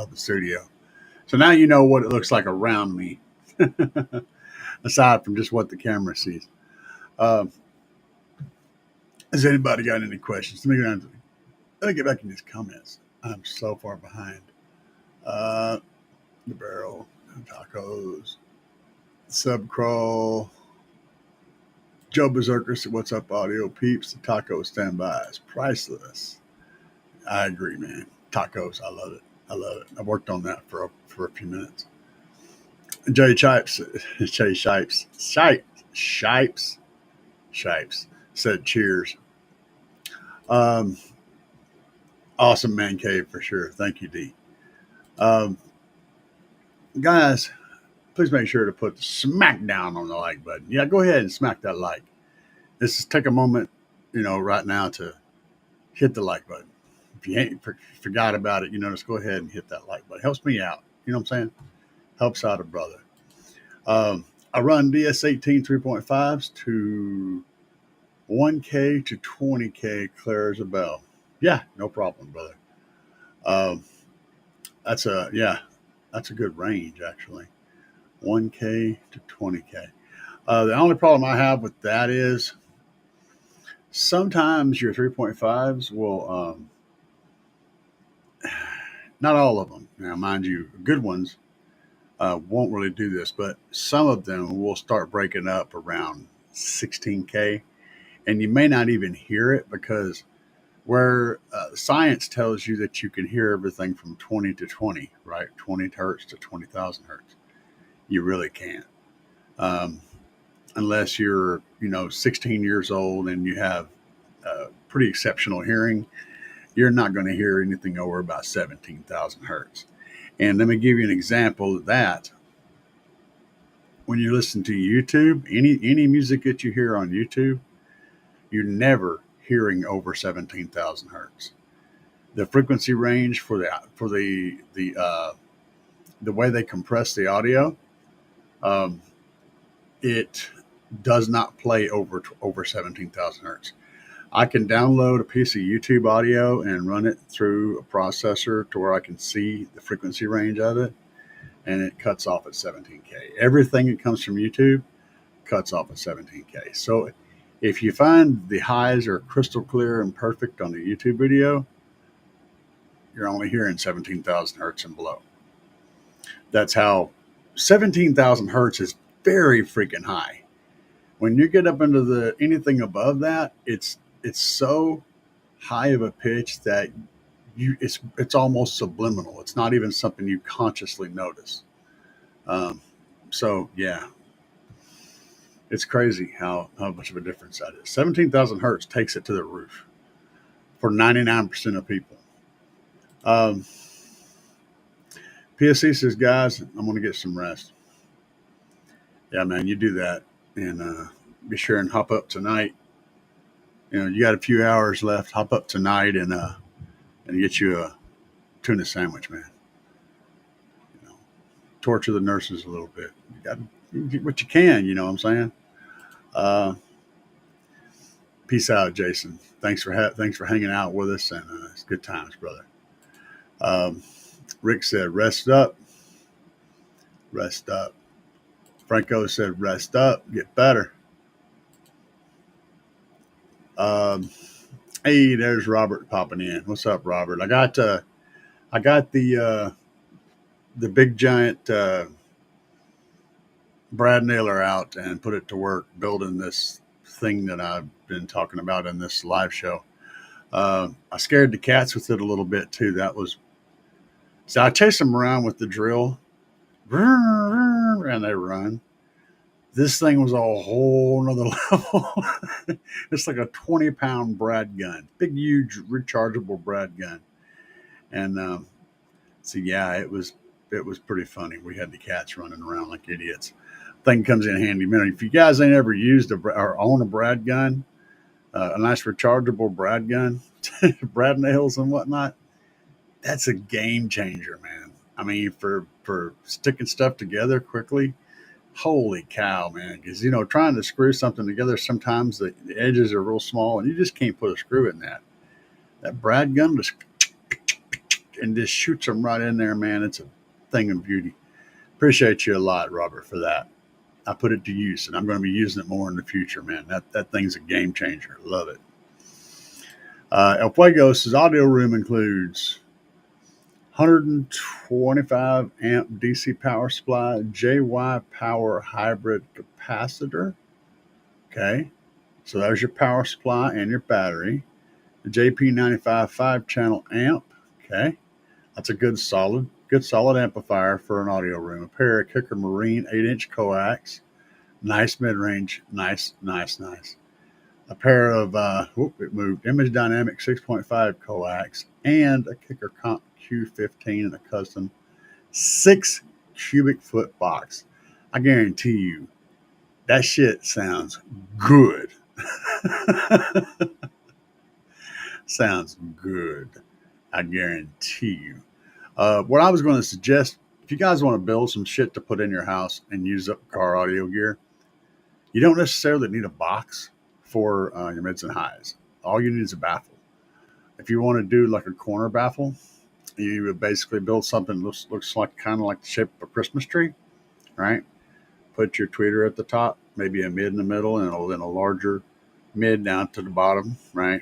S1: the studio, so now you know what it looks like around me, aside from just what the camera sees. Um, has anybody got any questions? Let me get back in these comments. I'm so far behind. Uh, the barrel, tacos, subcrawl. Joe Berserker said, "What's up, audio peeps? The taco standby is priceless." I agree, man. Tacos, I love it. I love it. I worked on that for a few minutes. Jay Shipes, Jay Shipes said, "Cheers." Um, awesome man cave for sure. Thank you, D. Um, guys, please make sure to put the smack down on the like button. Yeah, go ahead and smack that like. Let's just take a moment, right now to hit the like button. If you ain't forgot about it, just go ahead and hit that like button. Helps me out. You know what I'm saying? Helps out a brother. I run DS18 3.5s to 1K to 20K, clear as a bell. Yeah, no problem, brother. Um, that's a good range actually. 1K to 20K. The only problem I have with that is sometimes your 3.5s will, not all of them. Now, mind you, good ones won't really do this, but some of them will start breaking up around 16K, and you may not even hear it because where science tells you that you can hear everything from 20 to 20, right? 20 hertz to 20,000 hertz. You really can't. Um, unless you're, 16 years old and you have pretty exceptional hearing, you're not going to hear anything over about 17,000 hertz. And let me give you an example of that. When you listen to YouTube, any music that you hear on YouTube, you're never hearing over 17,000 hertz. The frequency range for the way they compress the audio, um, it does not play over 17,000 hertz. I can download a piece of YouTube audio and run it through a processor to where I can see the frequency range of it, and it cuts off at 17K. Everything that comes from YouTube cuts off at 17K. So if you find the highs are crystal clear and perfect on the YouTube video, you're only hearing 17,000 hertz and below. That's how 17,000 hertz is very freaking high. When you get up into the anything above that, it's so high of a pitch that it's almost subliminal. It's not even something you consciously notice. Um, so yeah, it's crazy how much of a difference that is. 17,000 hertz takes it to the roof for 99% of people. PSC says, guys, I'm going to get some rest. Yeah, man, you do that, and be sure and hop up tonight. You got a few hours left. Hop up tonight and get you a tuna sandwich, man. Torture the nurses a little bit. You get what you can. You know what I'm saying? Uh, peace out, Jason. Thanks for hanging out with us, and it's good times, brother. Rick said, "Rest up, rest up." Franco said, "Rest up, get better." Um, hey, there's Robert popping in. What's up, Robert? I got the big giant Brad nailer out and put it to work building this thing that I've been talking about in this live show. I scared the cats with it a little bit too. So I chase them around with the drill, and they run. This thing was a whole nother level. It's like a 20-pound Brad gun, big, huge, rechargeable Brad gun. And so yeah, it was pretty funny. We had the cats running around like idiots. Thing comes in handy. Man, if you guys ain't ever used or own a Brad gun, a nice rechargeable Brad gun, brad nails and whatnot. That's a game changer, man. I mean, for sticking stuff together quickly. Holy cow, man! Because trying to screw something together, sometimes the edges are real small, and you just can't put a screw in that. That brad gun just and just shoots them right in there, man. It's a thing of beauty. Appreciate you a lot, Robert, for that. I put it to use, and I'm going to be using it more in the future, man. That thing's a game changer. Love it. El Fuego says audio room includes 125 amp DC power supply, JY power hybrid capacitor. Okay, so there's your power supply and your battery. The JP95 5-channel amp. Okay, that's a good solid amplifier for an audio room. A pair of Kicker Marine 8-inch coax. Nice mid-range. Nice. A pair of, it moved, Image Dynamic 6.5 coax and a Kicker Comp Q15 and a custom 6 cubic foot box. I guarantee you, that shit sounds good. Sounds good. I guarantee you. What I was going to suggest, if you guys want to build some shit to put in your house and use up car audio gear, you don't necessarily need a box for your mids and highs. All you need is a baffle. If you want to do like a corner baffle, you would basically build something that looks like kind of like the shape of a Christmas tree, right? Put your tweeter at the top, maybe a mid in the middle, and then a larger mid down to the bottom, right?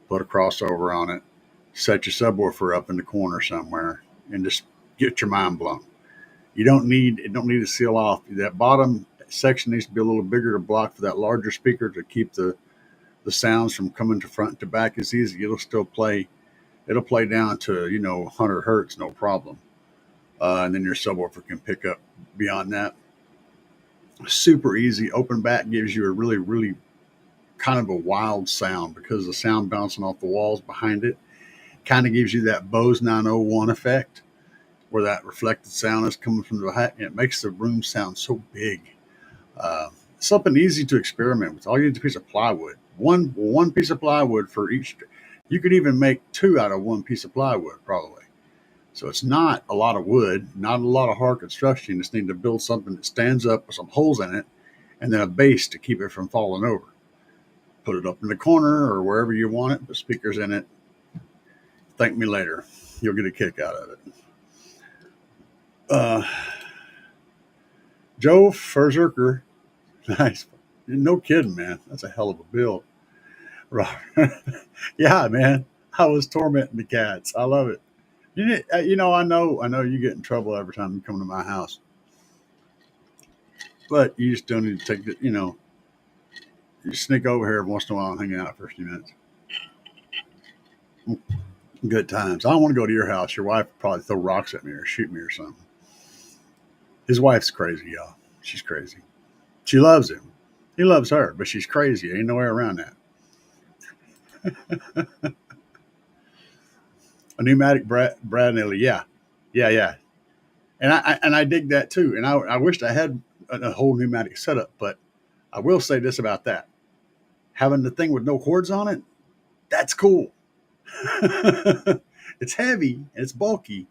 S1: Put a crossover on it. Set your subwoofer up in the corner somewhere, and just get your mind blown. It don't need to seal off. That bottom section needs to be a little bigger to block for that larger speaker to keep the sounds from coming to front to back as easy. It'll play down to 100 hertz, no problem. And then your subwoofer can pick up beyond that. Super easy. Open back gives you a really, really kind of a wild sound because the sound bouncing off the walls behind it kind of gives you that Bose 901 effect where that reflected sound is coming from the hat, and it makes the room sound so big. Something easy to experiment with. All you need is a piece of plywood. One piece of plywood for each. You could even make 2 out of 1 piece of plywood, probably. So it's not a lot of wood, not a lot of hard construction. You just need to build something that stands up with some holes in it, and then a base to keep it from falling over. Put it up in the corner or wherever you want it, put speakers in it. Thank me later. You'll get a kick out of it. Joe Ferzerker. Nice. No kidding, man. That's a hell of a build. Yeah, man. I was tormenting the cats. I love it. I know you get in trouble every time you come to my house. But you just don't need to take it, you sneak over here once in a while and hang out for a few minutes. Good times. I don't want to go to your house. Your wife would probably throw rocks at me or shoot me or something. His wife's crazy, y'all. She's crazy. She loves him. He loves her, but she's crazy. Ain't no way around that. A pneumatic Brad Nelly. Yeah. And I dig that too. And I wished I had a whole pneumatic setup, but I will say this about that. Having the thing with no cords on it, that's cool. It's heavy and it's bulky,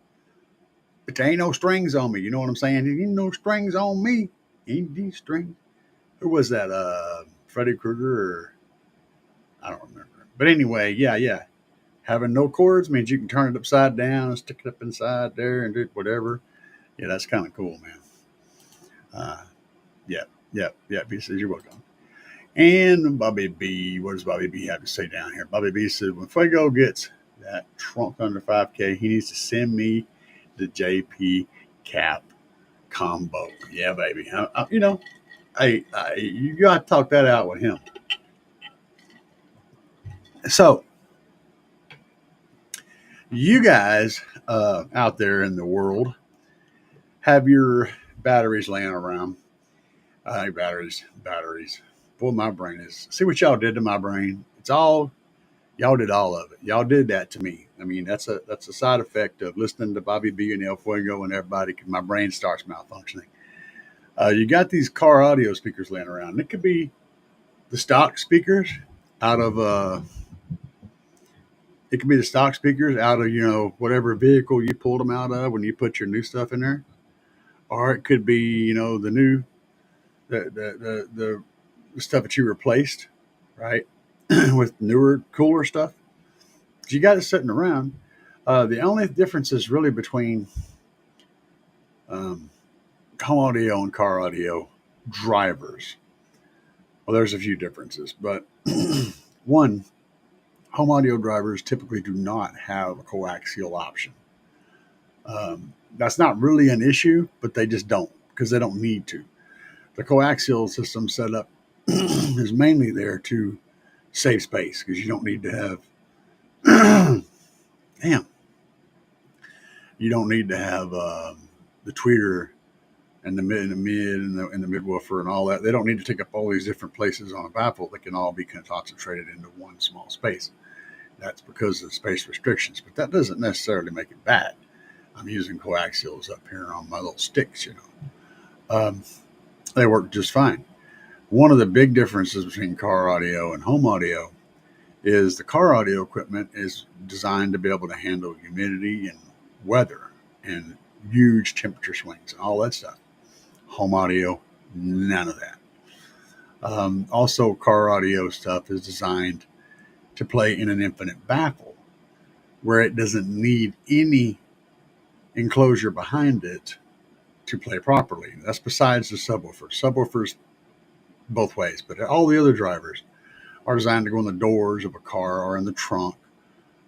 S1: but there ain't no strings on me. You know what I'm saying? There ain't no strings on me. Ain't these strings? Who was that? Freddy Krueger? Or I don't remember. But anyway, yeah. Having no cords means you can turn it upside down and stick it up inside there and do whatever. Yeah, that's kind of cool, man. Yeah. He says you're welcome. And Bobby B, what does Bobby B have to say down here? Bobby B says, when Fuego gets that trunk under 5K, he needs to send me the JP cap combo. Yeah, baby. You got to talk that out with him. So, you guys out there in the world have your batteries laying around. Batteries. Boy, my brain is. See what y'all did to my brain? Y'all did all of it. Y'all did that to me. I mean, that's a side effect of listening to Bobby B and El Fuego and everybody, because my brain starts malfunctioning. You got these car audio speakers laying around. It could be the stock speakers out of It could be the stock speakers out of, whatever vehicle you pulled them out of when you put your new stuff in there. Or it could be, the new, the stuff that you replaced, right? With newer, cooler stuff. You got it sitting around. The only difference is really between um, home audio and car audio drivers. Well, there's a few differences, but one, home audio drivers typically do not have a coaxial option. That's not really an issue, but they just don't because they don't need to. The coaxial system setup is mainly there to save space because you don't need to have, damn, you don't need to have the tweeter and the mid and the mid woofer and all that. They don't need to take up all these different places on a baffle. They can all be concentrated into one small space. That's because of space restrictions, but that doesn't necessarily make it bad. I'm using coaxials up here on my little sticks, They work just fine. One of the big differences between car audio and home audio is the car audio equipment is designed to be able to handle humidity and weather and huge temperature swings and all that stuff. Home audio, none of that. Also, car audio stuff is designed to play in an infinite baffle where it doesn't need any enclosure behind it to play properly. That's besides the subwoofer. Subwoofers both ways, but all the other drivers are designed to go in the doors of a car or in the trunk,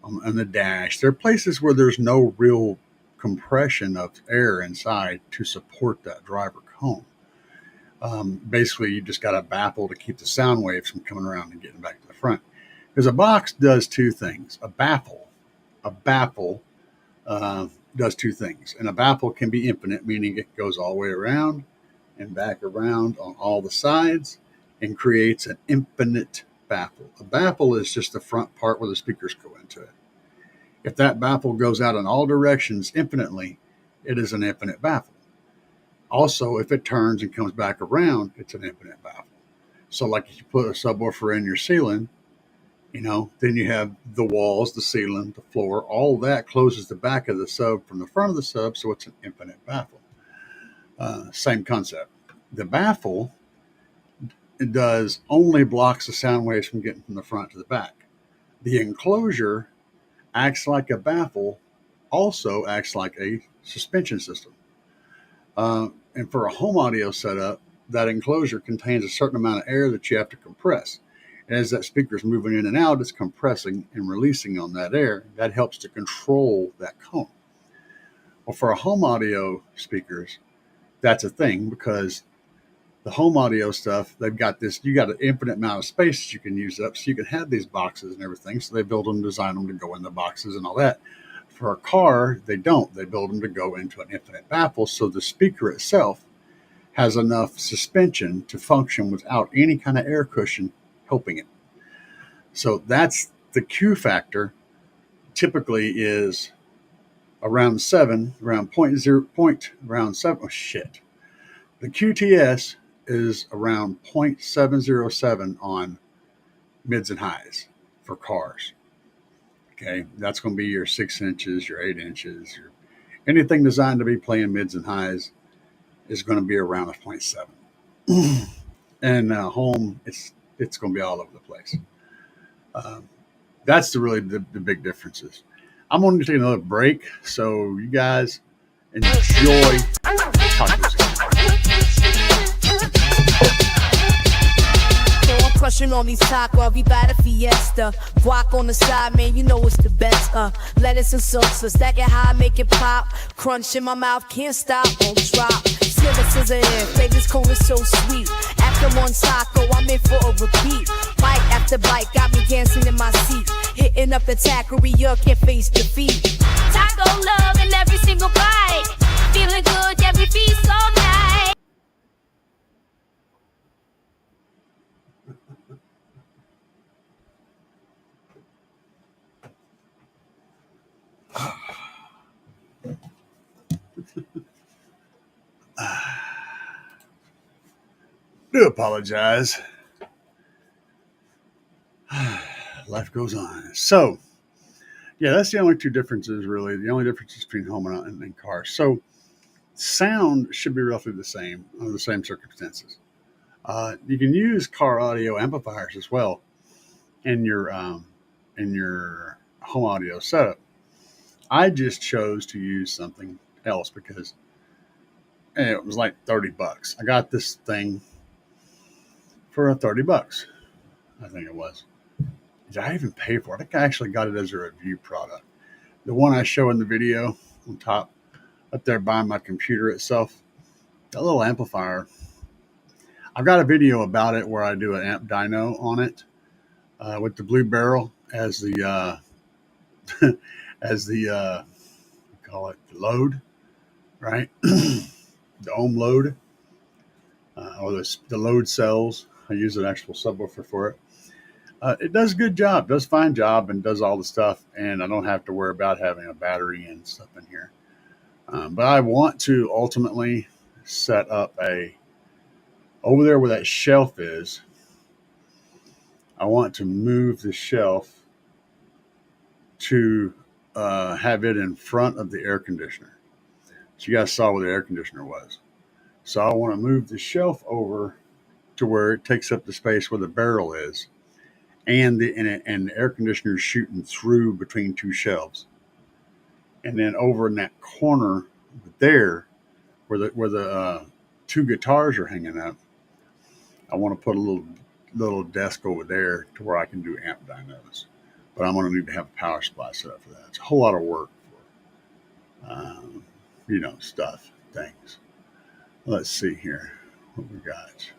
S1: on the dash. There are places where there's no real compression of air inside to support that driver cone. Basically, you just got a baffle to keep the sound waves from coming around and getting back to the front. Because a box does two things. A baffle does two things. And a baffle can be infinite, meaning it goes all the way around and back around on all the sides and creates an infinite baffle. A baffle is just the front part where the speakers go into it. If that baffle goes out in all directions infinitely, it is an infinite baffle. Also, if it turns and comes back around, it's an infinite baffle. So like if you put a subwoofer in your ceiling, then you have the walls, the ceiling, the floor, all that closes the back of the sub from the front of the sub, so it's an infinite baffle. Same concept. The baffle only blocks the sound waves from getting from the front to the back. The enclosure acts like a baffle, also acts like a suspension system. And for a home audio setup, that enclosure contains a certain amount of air that you have to compress. And as that speaker is moving in and out, it's compressing and releasing on that air. That helps to control that cone. Well, for a home audio speakers, that's a thing because the home audio stuff, you got an infinite amount of space that you can use up. So you can have these boxes and everything. So they build them, design them to go in the boxes and all that. For a car, they don't. They build them to go into an infinite baffle. So the speaker itself has enough suspension to function without any kind of air cushion helping it. So that's the Q factor. Typically is around 7, around 7. Oh shit. The QTS is around 0.707 on mids and highs for cars. Okay, that's going to be your 6 inches, your 8 inches, anything designed to be playing mids and highs is going to be around a 0.7. And home, it's going to be all over the place. That's the big differences. I'm going to take another break, so you guys enjoy. Talk to you soon.
S3: Crushing on these tacos, we buy the fiesta. Guac on the side, man, you know it's the best. Lettuce and salsa, stack it high, make it pop. Crunch in my mouth, can't stop, won't drop. Scissor in, flavors cold is so sweet. After one taco, I'm in for a repeat. Bite after bite, got me dancing in my seat. Hitting up the taqueria, can't face defeat. Taco love in every single bite. Feeling good, yeah, we feast all night.
S1: Do apologize. Life goes on. So, Yeah, that's the only two differences, really. The only differences between home and car. So sound should be roughly the same under the same circumstances. You can use car audio amplifiers as well in your home audio setup. I just chose to use something else because it was like $30. I got this thing for $30. I think it was. Did I even pay for it? I think I actually got it as a review product. The one I show in the video on top, up there by my computer itself, that little amplifier. I've got a video about it where I do an amp dyno on it with the blue barrel as the as the call it the load, right? The ohm load or the load cells. I use an actual subwoofer for it. It does a good job, does a fine job, and does all the stuff. And I don't have to worry about having a battery and stuff in here. But I want to ultimately set up over there where that shelf is. I want to move the shelf to have it in front of the air conditioner. So you guys saw where the air conditioner was. So I want to move the shelf over to where it takes up the space where the barrel is. And the air conditioner is shooting through between two shelves. And then over in that corner there, where the two guitars are hanging up, I want to put a little desk over there to where I can do amp dynos. But I'm going to need to have a power supply set up for that. It's a whole lot of work for, stuff, things. Let's see here what we got.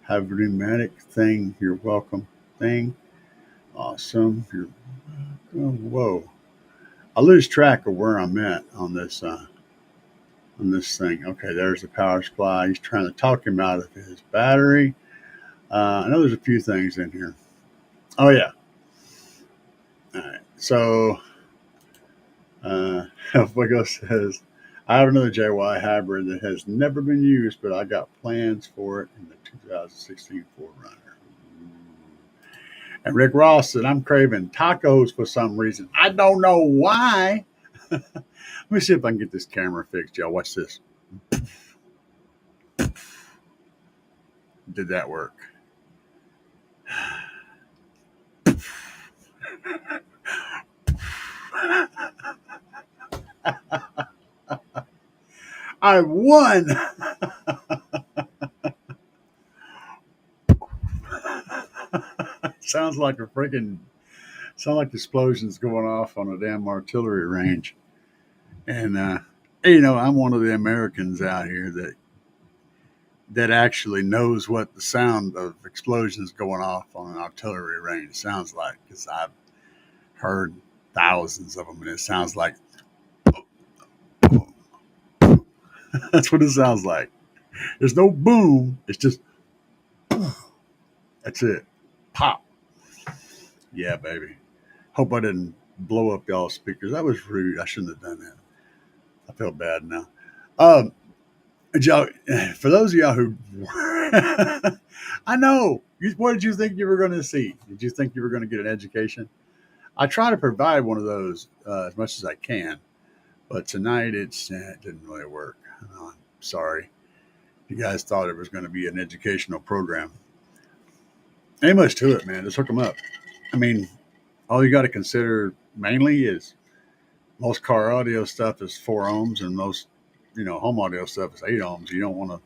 S1: Have a pneumatic thing. You're welcome. Thing. Awesome. Whoa. I lose track of where I'm at on this thing. Okay, there's the power supply. He's trying to talk him out of his battery. I know there's a few things in here. Oh yeah. All right. So Fuego says, I have another JY hybrid that has never been used, but I got plans for it in the 2016 4Runner. And Rick Ross said, I'm craving tacos for some reason. I don't know why. Let me see if I can get this camera fixed, y'all. Watch this. Did that work? I won. Sounds like explosions going off on a damn artillery range. And I'm one of the Americans out here that actually knows what the sound of explosions going off on an artillery range sounds like, because I've heard thousands of them, and it sounds like that's what it sounds like. There's no boom. It's just that's it. Pop. Yeah, baby. Hope I didn't blow up y'all's speakers. That was rude. I shouldn't have done that. I feel bad now. For those of y'all who, I know, what did you think you were going to see? Did you think you were going to get an education? I try to provide one of those as much as I can, but tonight it didn't really work. I'm sorry. You guys thought it was going to be an educational program. Ain't much to it, man. Just hook them up. I mean, all you got to consider mainly is most car audio stuff is 4 ohms, and most, home audio stuff is 8 ohms. You don't want to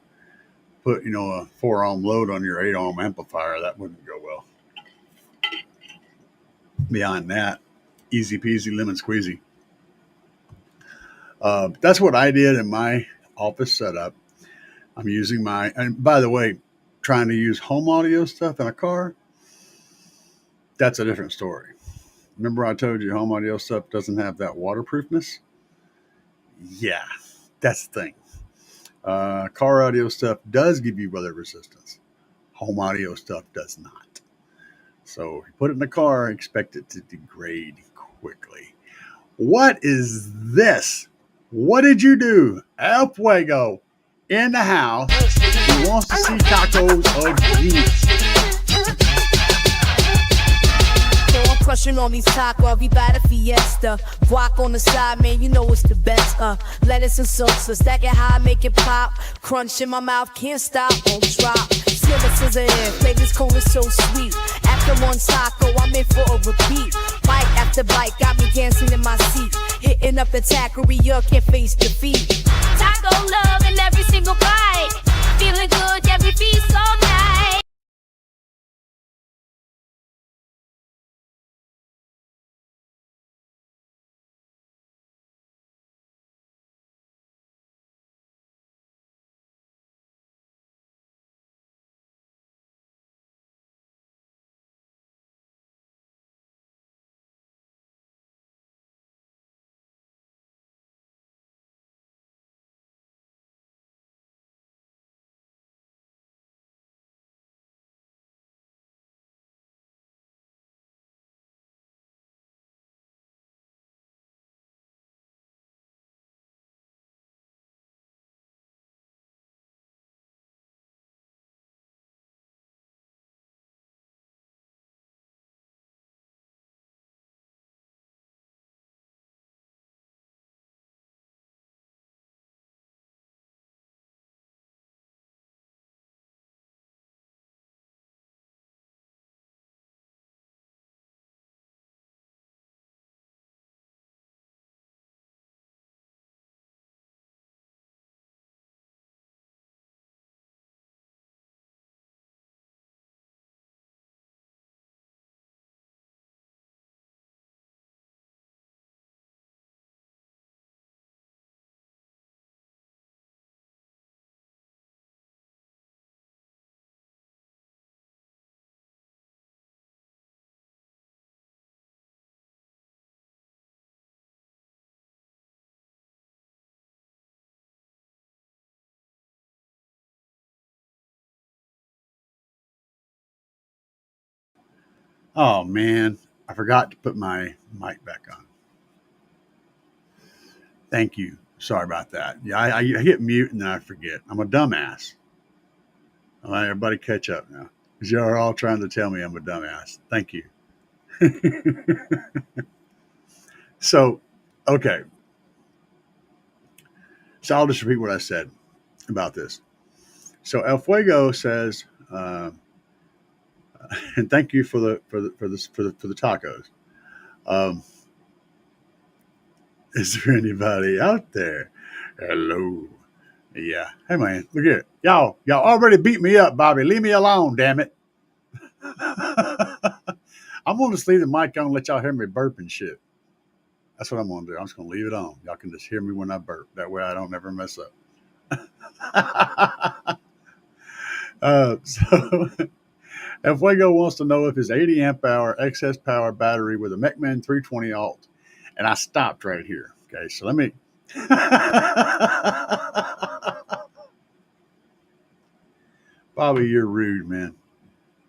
S1: put, a 4 ohm load on your 8 ohm amplifier. That wouldn't go well. Beyond that, easy peasy, lemon squeezy. That's what I did in my office setup. I'm using and by the way, trying to use home audio stuff in a car, that's a different story. Remember I told you home audio stuff doesn't have that waterproofness? Yeah, that's the thing. Car audio stuff does give you weather resistance. Home audio stuff does not. So if you put it in the car, expect it to degrade quickly. What is this? What did you do? El Fuego in the house. He wants to see tacos again.
S3: Crushing on these tacos, we by the fiesta. Guac on the side, man, you know it's the best. Lettuce and salsa, stack it high, make it pop. Crunch in my mouth, can't stop, won't drop. Slimmer scissor in, flavors cold and so sweet. After one taco, I'm in for a repeat. Bite after bite, got me dancing in my seat. Hitting up the taqueria, can't face defeat.
S4: Taco love in every single bite. Feeling good, yeah, we feast all night.
S1: Oh man, I forgot to put my mic back on. Thank you. Sorry about that. Yeah, I hit mute and then I forget. I'm a dumbass. All right, everybody catch up now. Because you're all trying to tell me I'm a dumbass. Thank you. So, okay. So I'll just repeat what I said about this. So El Fuego says, and thank you for the tacos. Um, is there anybody out there? Hello. Yeah. Hey man, look here. Y'all already beat me up, Bobby. Leave me alone, damn it. I'm gonna just leave the mic on and let y'all hear me burp and shit. That's what I'm gonna do. I'm just gonna leave it on. Y'all can just hear me when I burp. That way I don't ever mess up. So El Fuego wants to know if his 80 amp hour excess power battery with a Mecman 320 alt. And I stopped right here. Okay, so let me. Bobby, you're rude, man.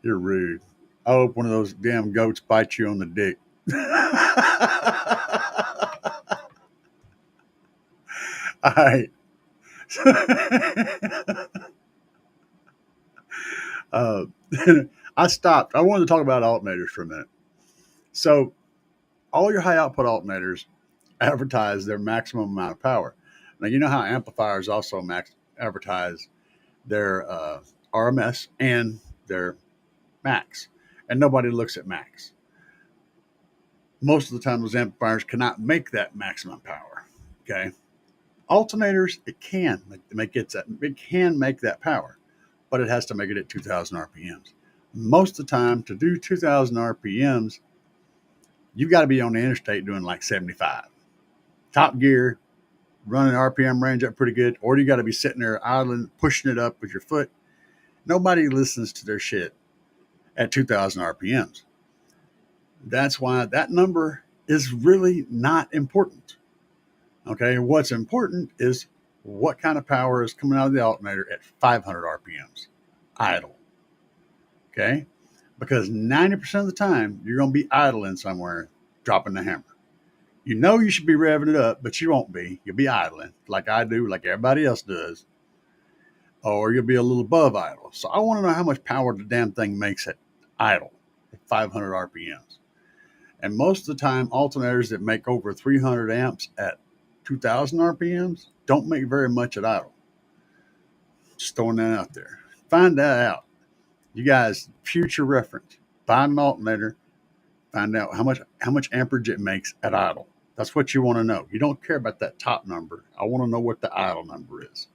S1: You're rude. I hope one of those damn goats bites you on the dick. All right. uh, I stopped. I wanted to talk about alternators for a minute. So, all your high output alternators advertise their maximum amount of power. Now, you know how amplifiers also advertise their RMS and their max, and nobody looks at max. Most of the time, those amplifiers cannot make that maximum power. Okay, alternators it can make that power, but it has to make it at 2,000 RPMs. Most of the time, to do 2,000 RPMs, you've got to be on the interstate doing like 75. Top gear, running RPM range up pretty good, or you got to be sitting there idling, pushing it up with your foot. Nobody listens to their shit at 2,000 RPMs. That's why that number is really not important. Okay, what's important is what kind of power is coming out of the alternator at 500 RPMs, idle. Okay, because 90% of the time you're going to be idling somewhere, dropping the hammer. You know you should be revving it up, but you won't be. You'll be idling like I do, like everybody else does, or you'll be a little above idle. So I want to know how much power the damn thing makes at idle at 500 RPMs. And most of the time, alternators that make over 300 amps at 2,000 RPMs don't make very much at idle. Just throwing that out there. Find that out. You guys, future reference. Find an alternator. Find out how much amperage it makes at idle. That's what you want to know. You don't care about that top number. I want to know what the idle number is,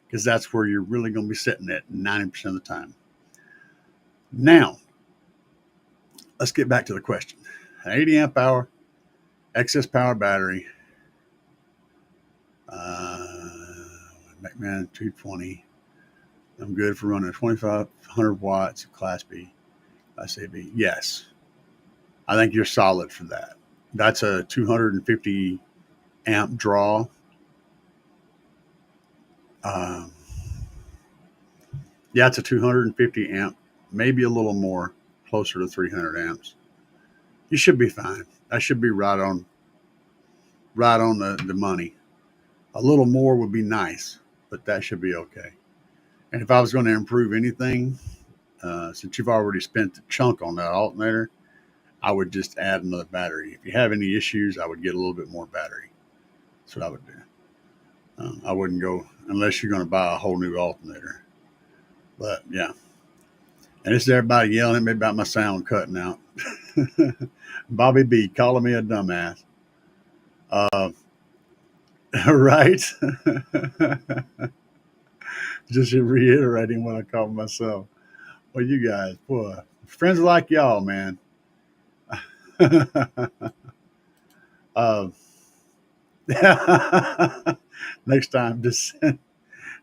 S1: because that's where you're really going to be sitting at 90% of the time. Now, let's get back to the question. An 80 amp hour, excess power battery, McMahon 220. I'm good for running 2,500 watts of Class B, Class AB. Yes, I think you're solid for that. That's a 250 amp draw. Yeah, it's a 250 amp, maybe a little more, closer to 300 amps. You should be fine. That should be right on the money. A little more would be nice, but that should be okay. And if I was going to improve anything, since you've already spent the chunk on that alternator, I would just add another battery. If you have any issues, I would get a little bit more battery. That's what I would do. I wouldn't go unless you're going to buy a whole new alternator. But yeah. And it's everybody yelling at me about my sound cutting out. Bobby B calling me a dumbass. Right? Just reiterating what I call myself. Well, you guys, boy, friends like y'all, man. Next time, just send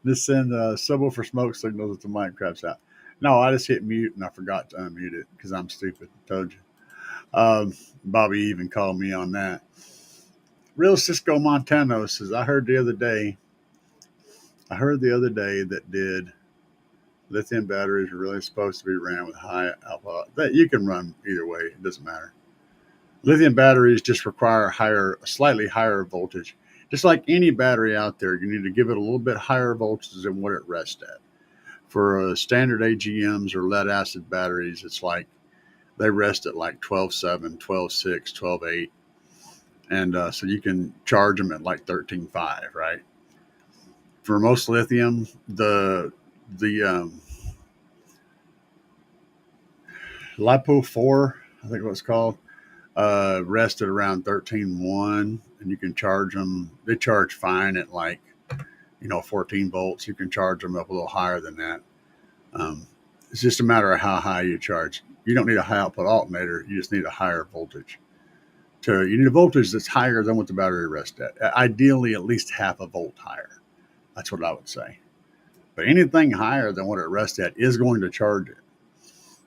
S1: subwoofer smoke signals if the mic craps out. No, I just hit mute and I forgot to unmute it because I'm stupid. Told you. Bobby even called me on that. Real Cisco Montano says, I heard the other day that did lithium batteries are really supposed to be ran with high output. That you can run either way. It doesn't matter. Lithium batteries just require a slightly higher voltage. Just like any battery out there, you need to give it a little bit higher voltage than what it rests at. For standard AGMs or lead acid batteries, it's like they rest at like 12.7, 12.6, 12.8. And so you can charge them at like 13.5, right? For most lithium, the LiPo 4, I think what it's called, rest at around 13.1, and you can charge them. They charge fine at like 14 volts. You can charge them up a little higher than that. It's just a matter of how high you charge. You don't need a high output alternator. You just need a higher voltage. You need a voltage that's higher than what the battery rests at. Ideally, at least half a volt higher. That's what I would say. But anything higher than what it rests at is going to charge it.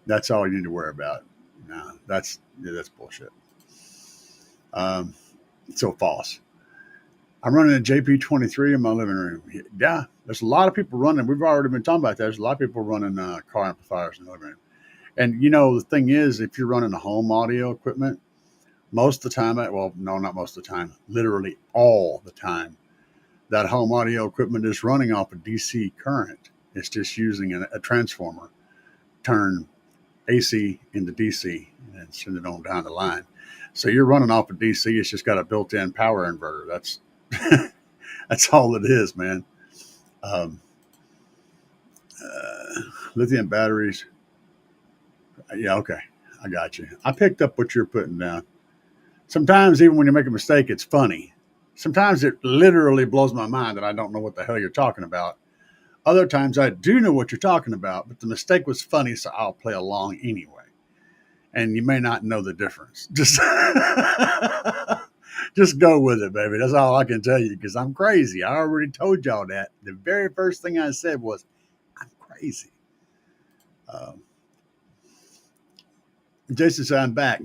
S1: That's all you need to worry about. No, that's bullshit. So false. I'm running a JP23 in my living room. Yeah, there's a lot of people running. We've already been talking about that. There's a lot of people running car amplifiers in the living room. And the thing is, if you're running a home audio equipment, most of the time, well, no, not most of the time, literally all the time, that home audio equipment is running off a DC current. It's just using a transformer, turn AC into DC and send it on down the line. So you're running off of DC. It's just got a built-in power inverter. That's that's all it is, man. Lithium batteries. Yeah, okay. I got you. I picked up what you're putting down. Sometimes even when you make a mistake, it's funny. Sometimes it literally blows my mind that I don't know what the hell you're talking about. Other times I do know what you're talking about, but the mistake was funny, so I'll play along anyway. And you may not know the difference. Just go with it, baby. That's all I can tell you, because I'm crazy. I already told y'all that. The very first thing I said was, I'm crazy. Jason said, I'm back.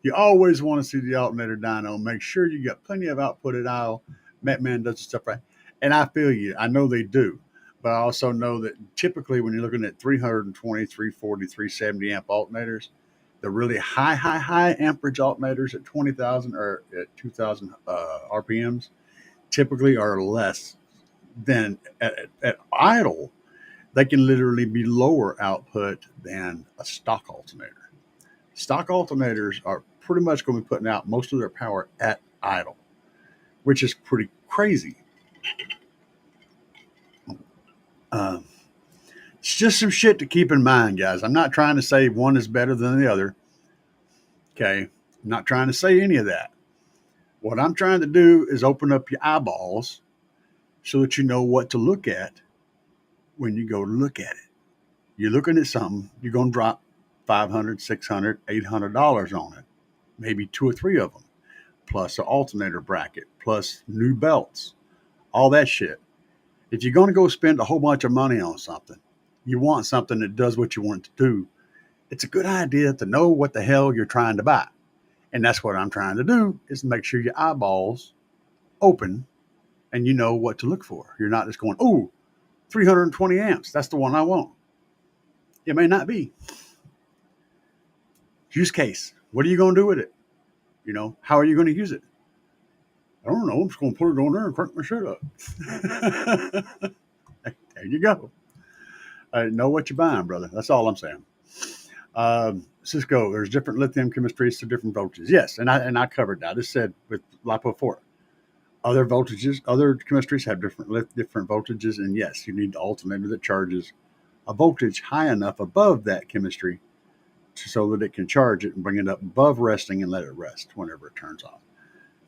S1: You always want to see the alternator dyno. Make sure you got plenty of output at aisle. Metman does the stuff right. And I feel you. I know they do. But I also know that typically when you're looking at 320, 340, 370 amp alternators, the really high amperage alternators at 20,000 or at 2,000 RPMs typically are less than at idle. They can literally be lower output than a stock alternator. Stock alternators are pretty much going to be putting out most of their power at idle, which is pretty crazy. Um, it's just some shit to keep in mind, guys. I'm not trying to say one is better than the other. Okay. I'm not trying to say any of that. What I'm trying to do is open up your eyeballs so that you know what to look at when you go to look at it. You're looking at something, you're going to drop $500, $600, $800 on it, maybe 2 or 3 of them, plus an alternator bracket, plus new belts, all that shit. If you're going to go spend a whole bunch of money on something, you want something that does what you want it to do, it's a good idea to know what the hell you're trying to buy. And that's what I'm trying to do, is make sure your eyeballs open and you know what to look for. You're not just going, oh, 320 amps, that's the one I want. It may not be. Use case. What are you going to do with it? You know, how are you going to use it? I don't know. I'm just going to put it on there and crank my shit up. There you go. Know what you're buying, brother. That's all I'm saying. Cisco, there's different lithium chemistries to different voltages. Yes, and I covered that. I just said with LiPo4. Other voltages, other chemistries have different voltages, and yes, you need the alternator that charges a voltage high enough above that chemistry so that it can charge it and bring it up above resting and let it rest whenever it turns off.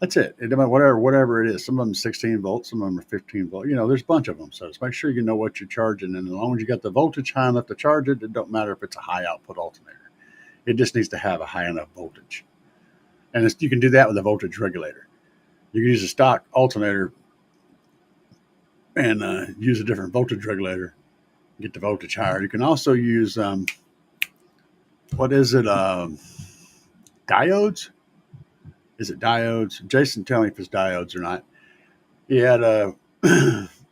S1: That's it. It doesn't matter whatever it is. Some of them are 16 volts, some of them are 15 volts. You know, there's a bunch of them. So just make sure you know what you're charging. And as long as you got the voltage high enough to charge it, it don't matter if it's a high output alternator. It just needs to have a high enough voltage. And you can do that with a voltage regulator. You can use a stock alternator and use a different voltage regulator, get the voltage higher. You can also use, diodes? Is it diodes? Jason, tell me if it's diodes or not. He had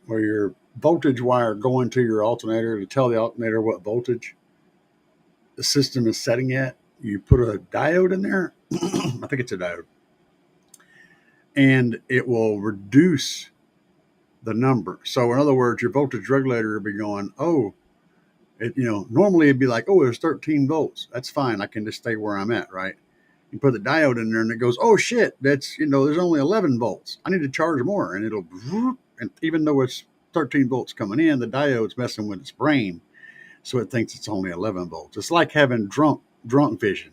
S1: where your voltage wire going to your alternator to tell the alternator what voltage the system is setting at. You put a diode in there. I think it's a diode. And it will reduce the number. So in other words, your voltage regulator will be going, normally it'd be like, oh, there's 13 volts. That's fine. I can just stay where I'm at, right? You put the diode in there and it goes, oh shit, that's, there's only 11 volts. I need to charge more. And it'll, and even though it's 13 volts coming in, the diode's messing with its brain. So it thinks it's only 11 volts. It's like having drunk vision.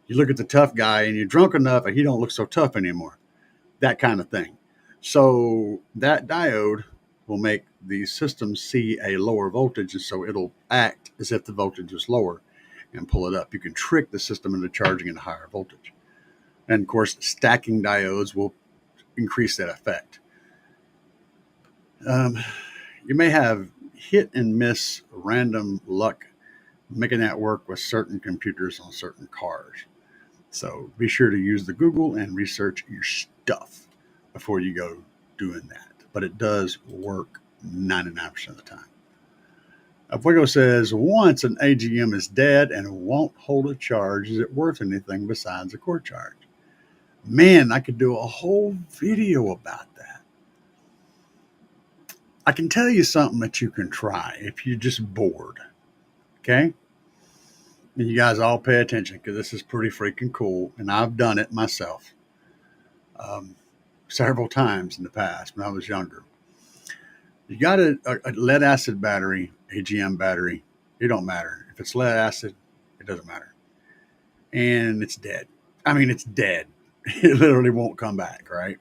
S1: You look at the tough guy and you're drunk enough and he don't look so tough anymore. That kind of thing. So that diode will make the system see a lower voltage, and so it'll act as if the voltage is lower and pull it up. You can trick the system into charging at a higher voltage. And of course, stacking diodes will increase that effect. You may have hit and miss random luck making that work with certain computers on certain cars. So be sure to use the Google and research your stuff before you go doing that. But it does work 99% of the time. Fuego says, once an AGM is dead and won't hold a charge, is it worth anything besides a core charge? Man, I could do a whole video about that. I can tell you something that you can try if you're just bored. Okay? And you guys all pay attention because this is pretty freaking cool. And I've done it myself several times in the past when I was younger. You got a lead acid battery, AGM battery. It don't matter. If it's lead acid, it doesn't matter. And it's dead. I mean, it's dead. It literally won't come back, right?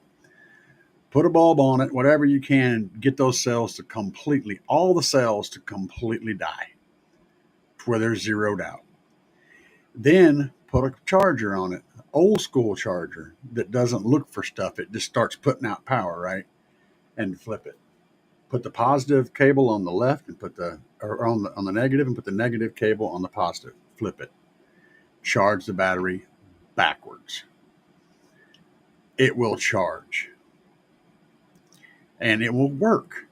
S1: Put a bulb on it, whatever you can, get those cells to all the cells to completely die to where they're zeroed out. Then put a charger on it, old school charger that doesn't look for stuff. It just starts putting out power, right? And flip it. Put the positive cable on the left and on the negative, and put the negative cable on the positive. Flip it. Charge the battery backwards. It will charge. And it will work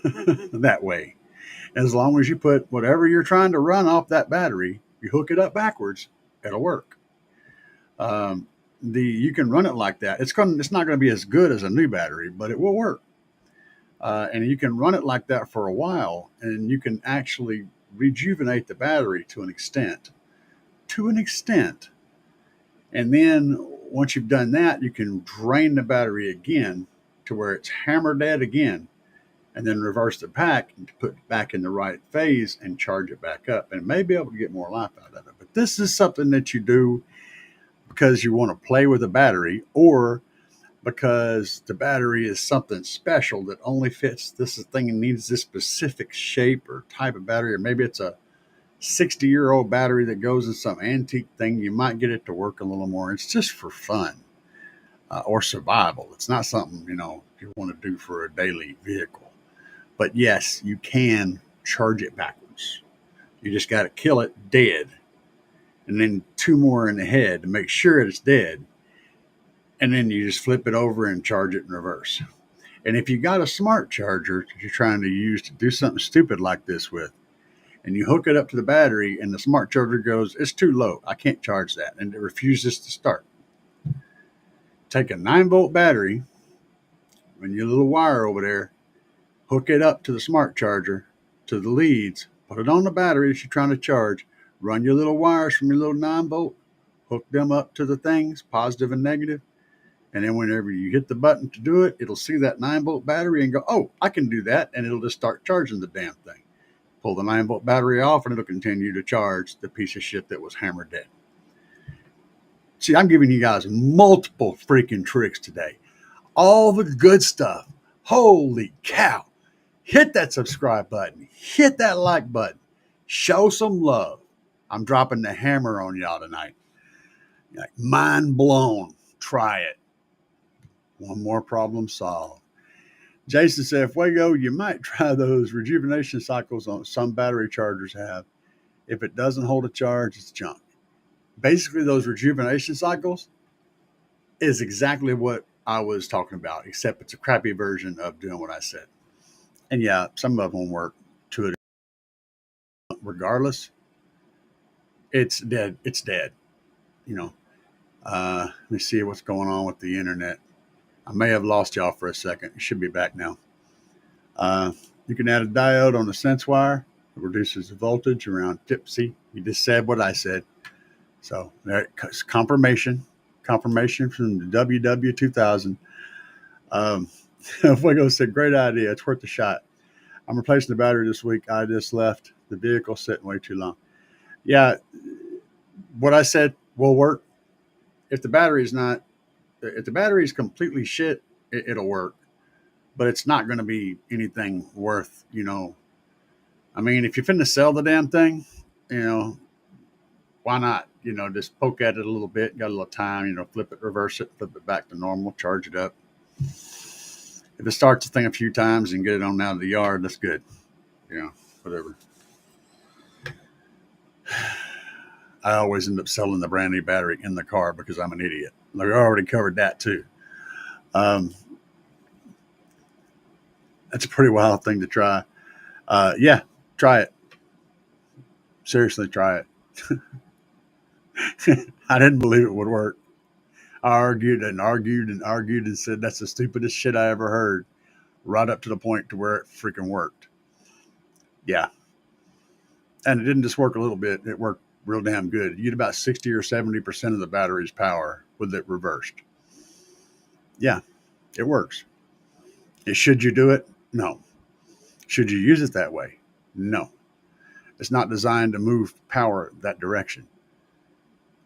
S1: that way. As long as you put whatever you're trying to run off that battery, you hook it up backwards, it'll work. You can run it like that. It's not going to be as good as a new battery, but it will work. And you can run it like that for a while, and you can actually rejuvenate the battery to an extent to an extent. And then once you've done that, you can drain the battery again to where it's hammer dead again, and then reverse the pack and put it back in the right phase and charge it back up, and may be able to get more life out of it. But this is something that you do because you want to play with the battery, or because the battery is something special that only fits this thing and needs this specific shape or type of battery, or maybe it's a 60-year-old battery that goes in some antique thing. You might get it to work a little more. It's just for fun or survival. It's not something, you want to do for a daily vehicle. But yes, you can charge it backwards. You just got to kill it dead, and then 2 more in the head to make sure it's dead. And then you just flip it over and charge it in reverse. And if you got a smart charger that you're trying to use to do something stupid like this with, and you hook it up to the battery and the smart charger goes, it's too low, I can't charge that, and it refuses to start. Take a 9-volt battery, run your little wire over there, hook it up to the smart charger, to the leads, put it on the battery that you're trying to charge, run your little wires from your little 9-volt, hook them up to the things, positive and negative, and then whenever you hit the button to do it, it'll see that 9-volt battery and go, oh, I can do that, and it'll just start charging the damn thing. Pull the 9-volt battery off, and it'll continue to charge the piece of shit that was hammered dead. See, I'm giving you guys multiple freaking tricks today. All the good stuff. Holy cow. Hit that subscribe button. Hit that like button. Show some love. I'm dropping the hammer on y'all tonight. Like, mind blown. Try it. One more problem solved. Jason said, Fuego, you might try those rejuvenation cycles on some battery chargers have. If it doesn't hold a charge, it's junk. Basically, those rejuvenation cycles is exactly what I was talking about, except it's a crappy version of doing what I said. And yeah, some of them work to it. Regardless, it's dead. It's dead. Let me see what's going on with the internet. I may have lost y'all for a second. It should be back now. You can add a diode on the sense wire. It reduces the voltage around tipsy. You just said what I said. So there's confirmation from the WW2000. Fuego said, great idea. It's worth a shot. I'm replacing the battery this week. I just left the vehicle sitting way too long. Yeah, what I said will work. If the battery is completely shit, it'll work. But it's not going to be anything worth, I mean, if you're finna sell the damn thing, why not? Just poke at it a little bit, got a little time, flip it, reverse it, flip it back to normal, charge it up. If it starts the thing a few times and get it on out of the yard, that's good. Whatever. I always end up selling the brand new battery in the car because I'm an idiot. Like, I already covered that too. That's a pretty wild thing to try. Yeah, try it. Seriously, try it. I didn't believe it would work. I argued and said that's the stupidest shit I ever heard, right up to the point to where it freaking worked. Yeah. And it didn't just work a little bit. It worked real damn good. You get about 60 or 70% of the battery's power with it reversed. Yeah, it works. Should you do it? No. Should you use it that way? No. It's not designed to move power that direction.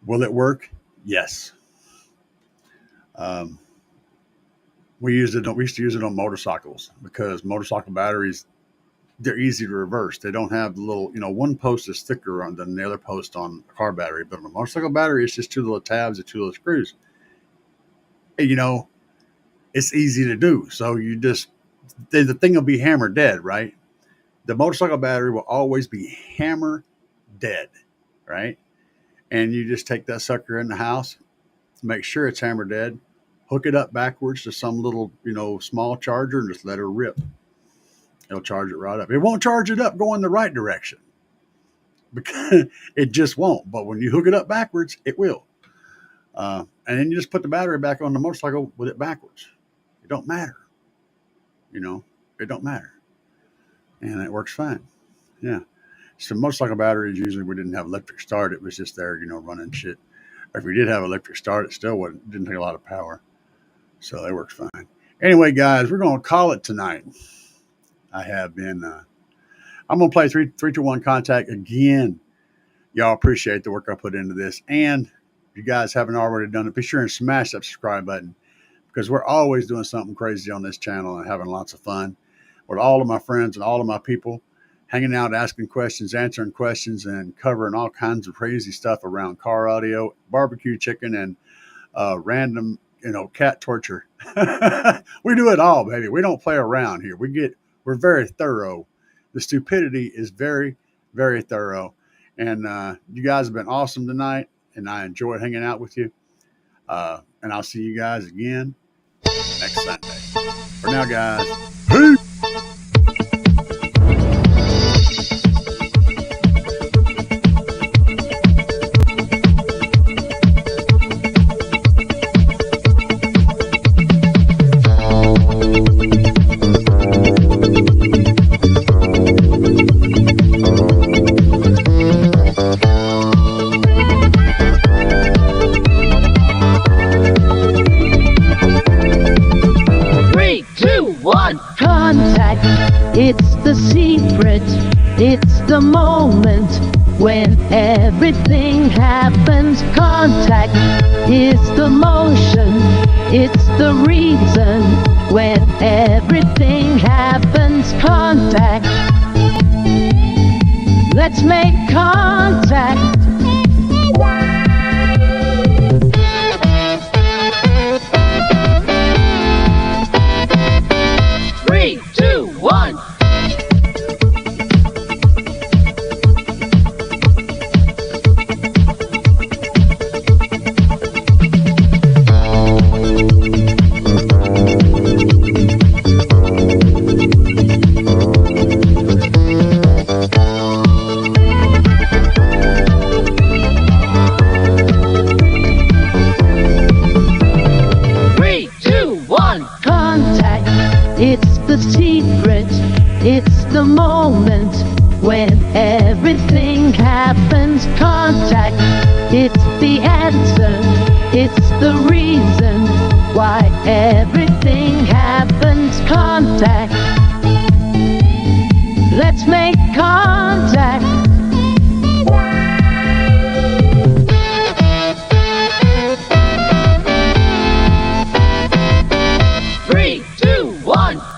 S1: Will it work? Yes. We used to use it on motorcycles because motorcycle batteries, they're easy to reverse. They don't have the little, one post is thicker than the other post on a car battery, but on a motorcycle battery, it's just 2 little tabs and 2 little screws. And, it's easy to do. So the thing will be hammer dead, right? The motorcycle battery will always be hammer dead, right? And you just take that sucker in the house, make sure it's hammer dead, hook it up backwards to some little, small charger and just let her rip. It'll charge it right up. It won't charge it up going the right direction because it just won't. But when you hook it up backwards, it will. And then you just put the battery back on the motorcycle with it backwards. It don't matter. It don't matter. And it works fine. Yeah. So motorcycle batteries, usually we didn't have electric start. It was just there, running shit. Or if we did have electric start, it still didn't take a lot of power. So they worked fine. Anyway, guys, we're going to call it tonight. I have been, I'm going to play 321 Contact again. Y'all appreciate the work I put into this. And if you guys haven't already done it, be sure and smash that subscribe button, because we're always doing something crazy on this channel and having lots of fun with all of my friends and all of my people, hanging out, asking questions, answering questions, and covering all kinds of crazy stuff around car audio, barbecue chicken, and random, cat torture. We do it all, baby. We don't play around here. We're very thorough. The stupidity is very, very thorough. And you guys have been awesome tonight, and I enjoyed hanging out with you. And I'll see you guys again next Sunday. For now, guys, peace.
S2: 3, 2, 1. Contact, it's the secret, it's the moment when everything happens. Contact is the motion, it's the reason when everything happens. Contact, let's make contact. Three, two, one. Contact, it's the secret, it's the moment when everything happens. Contact, it's the answer, it's the reason why everything happens. Contact, let's make contact.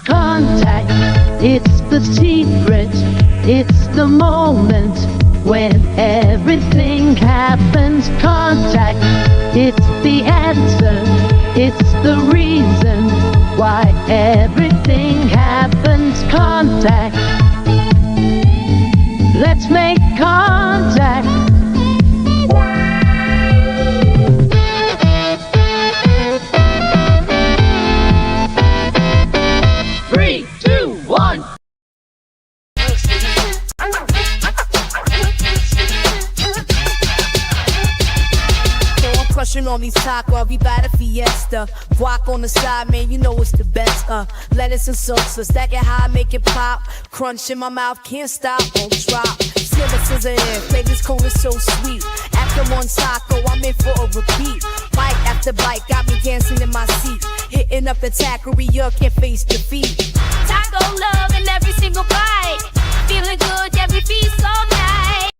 S2: Contact, it's the secret, it's the moment when everything happens. Contact, it's the answer, it's the reason why everything happens. Contact, let's make contact. Three, two, one.
S3: Crushing on these tacos, we by the fiesta. Guac on the side, man, you know it's the best. Lettuce and salsa, stack it high, make it pop. Crunch in my mouth, can't stop, won't drop. Scissor in, flavors cold and so sweet. After one taco, I'm in for a repeat. Bite after bite, got me dancing in my seat. Hitting up the taqueria, can't face defeat.
S4: Taco love in every single bite. Feeling good, every feast all night.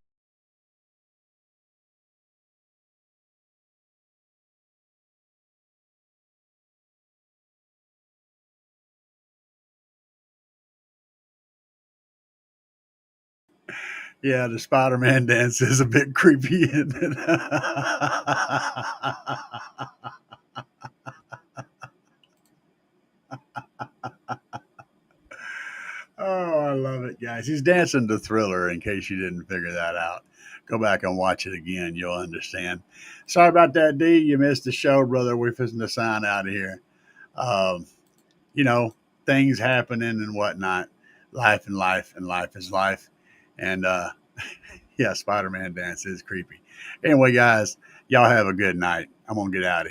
S1: Yeah, the Spider-Man dance is a bit creepy, isn't it? Oh, I love it, guys. He's dancing to Thriller, in case you didn't figure that out. Go back and watch it again. You'll understand. Sorry about that, D. You missed the show, brother. We're fixing to sign out of here. Um, you know, things happening and whatnot. Life and life and life is life. And yeah, Spider-Man dance is creepy. Anyway, guys, y'all have a good night. I'm going to get out of here.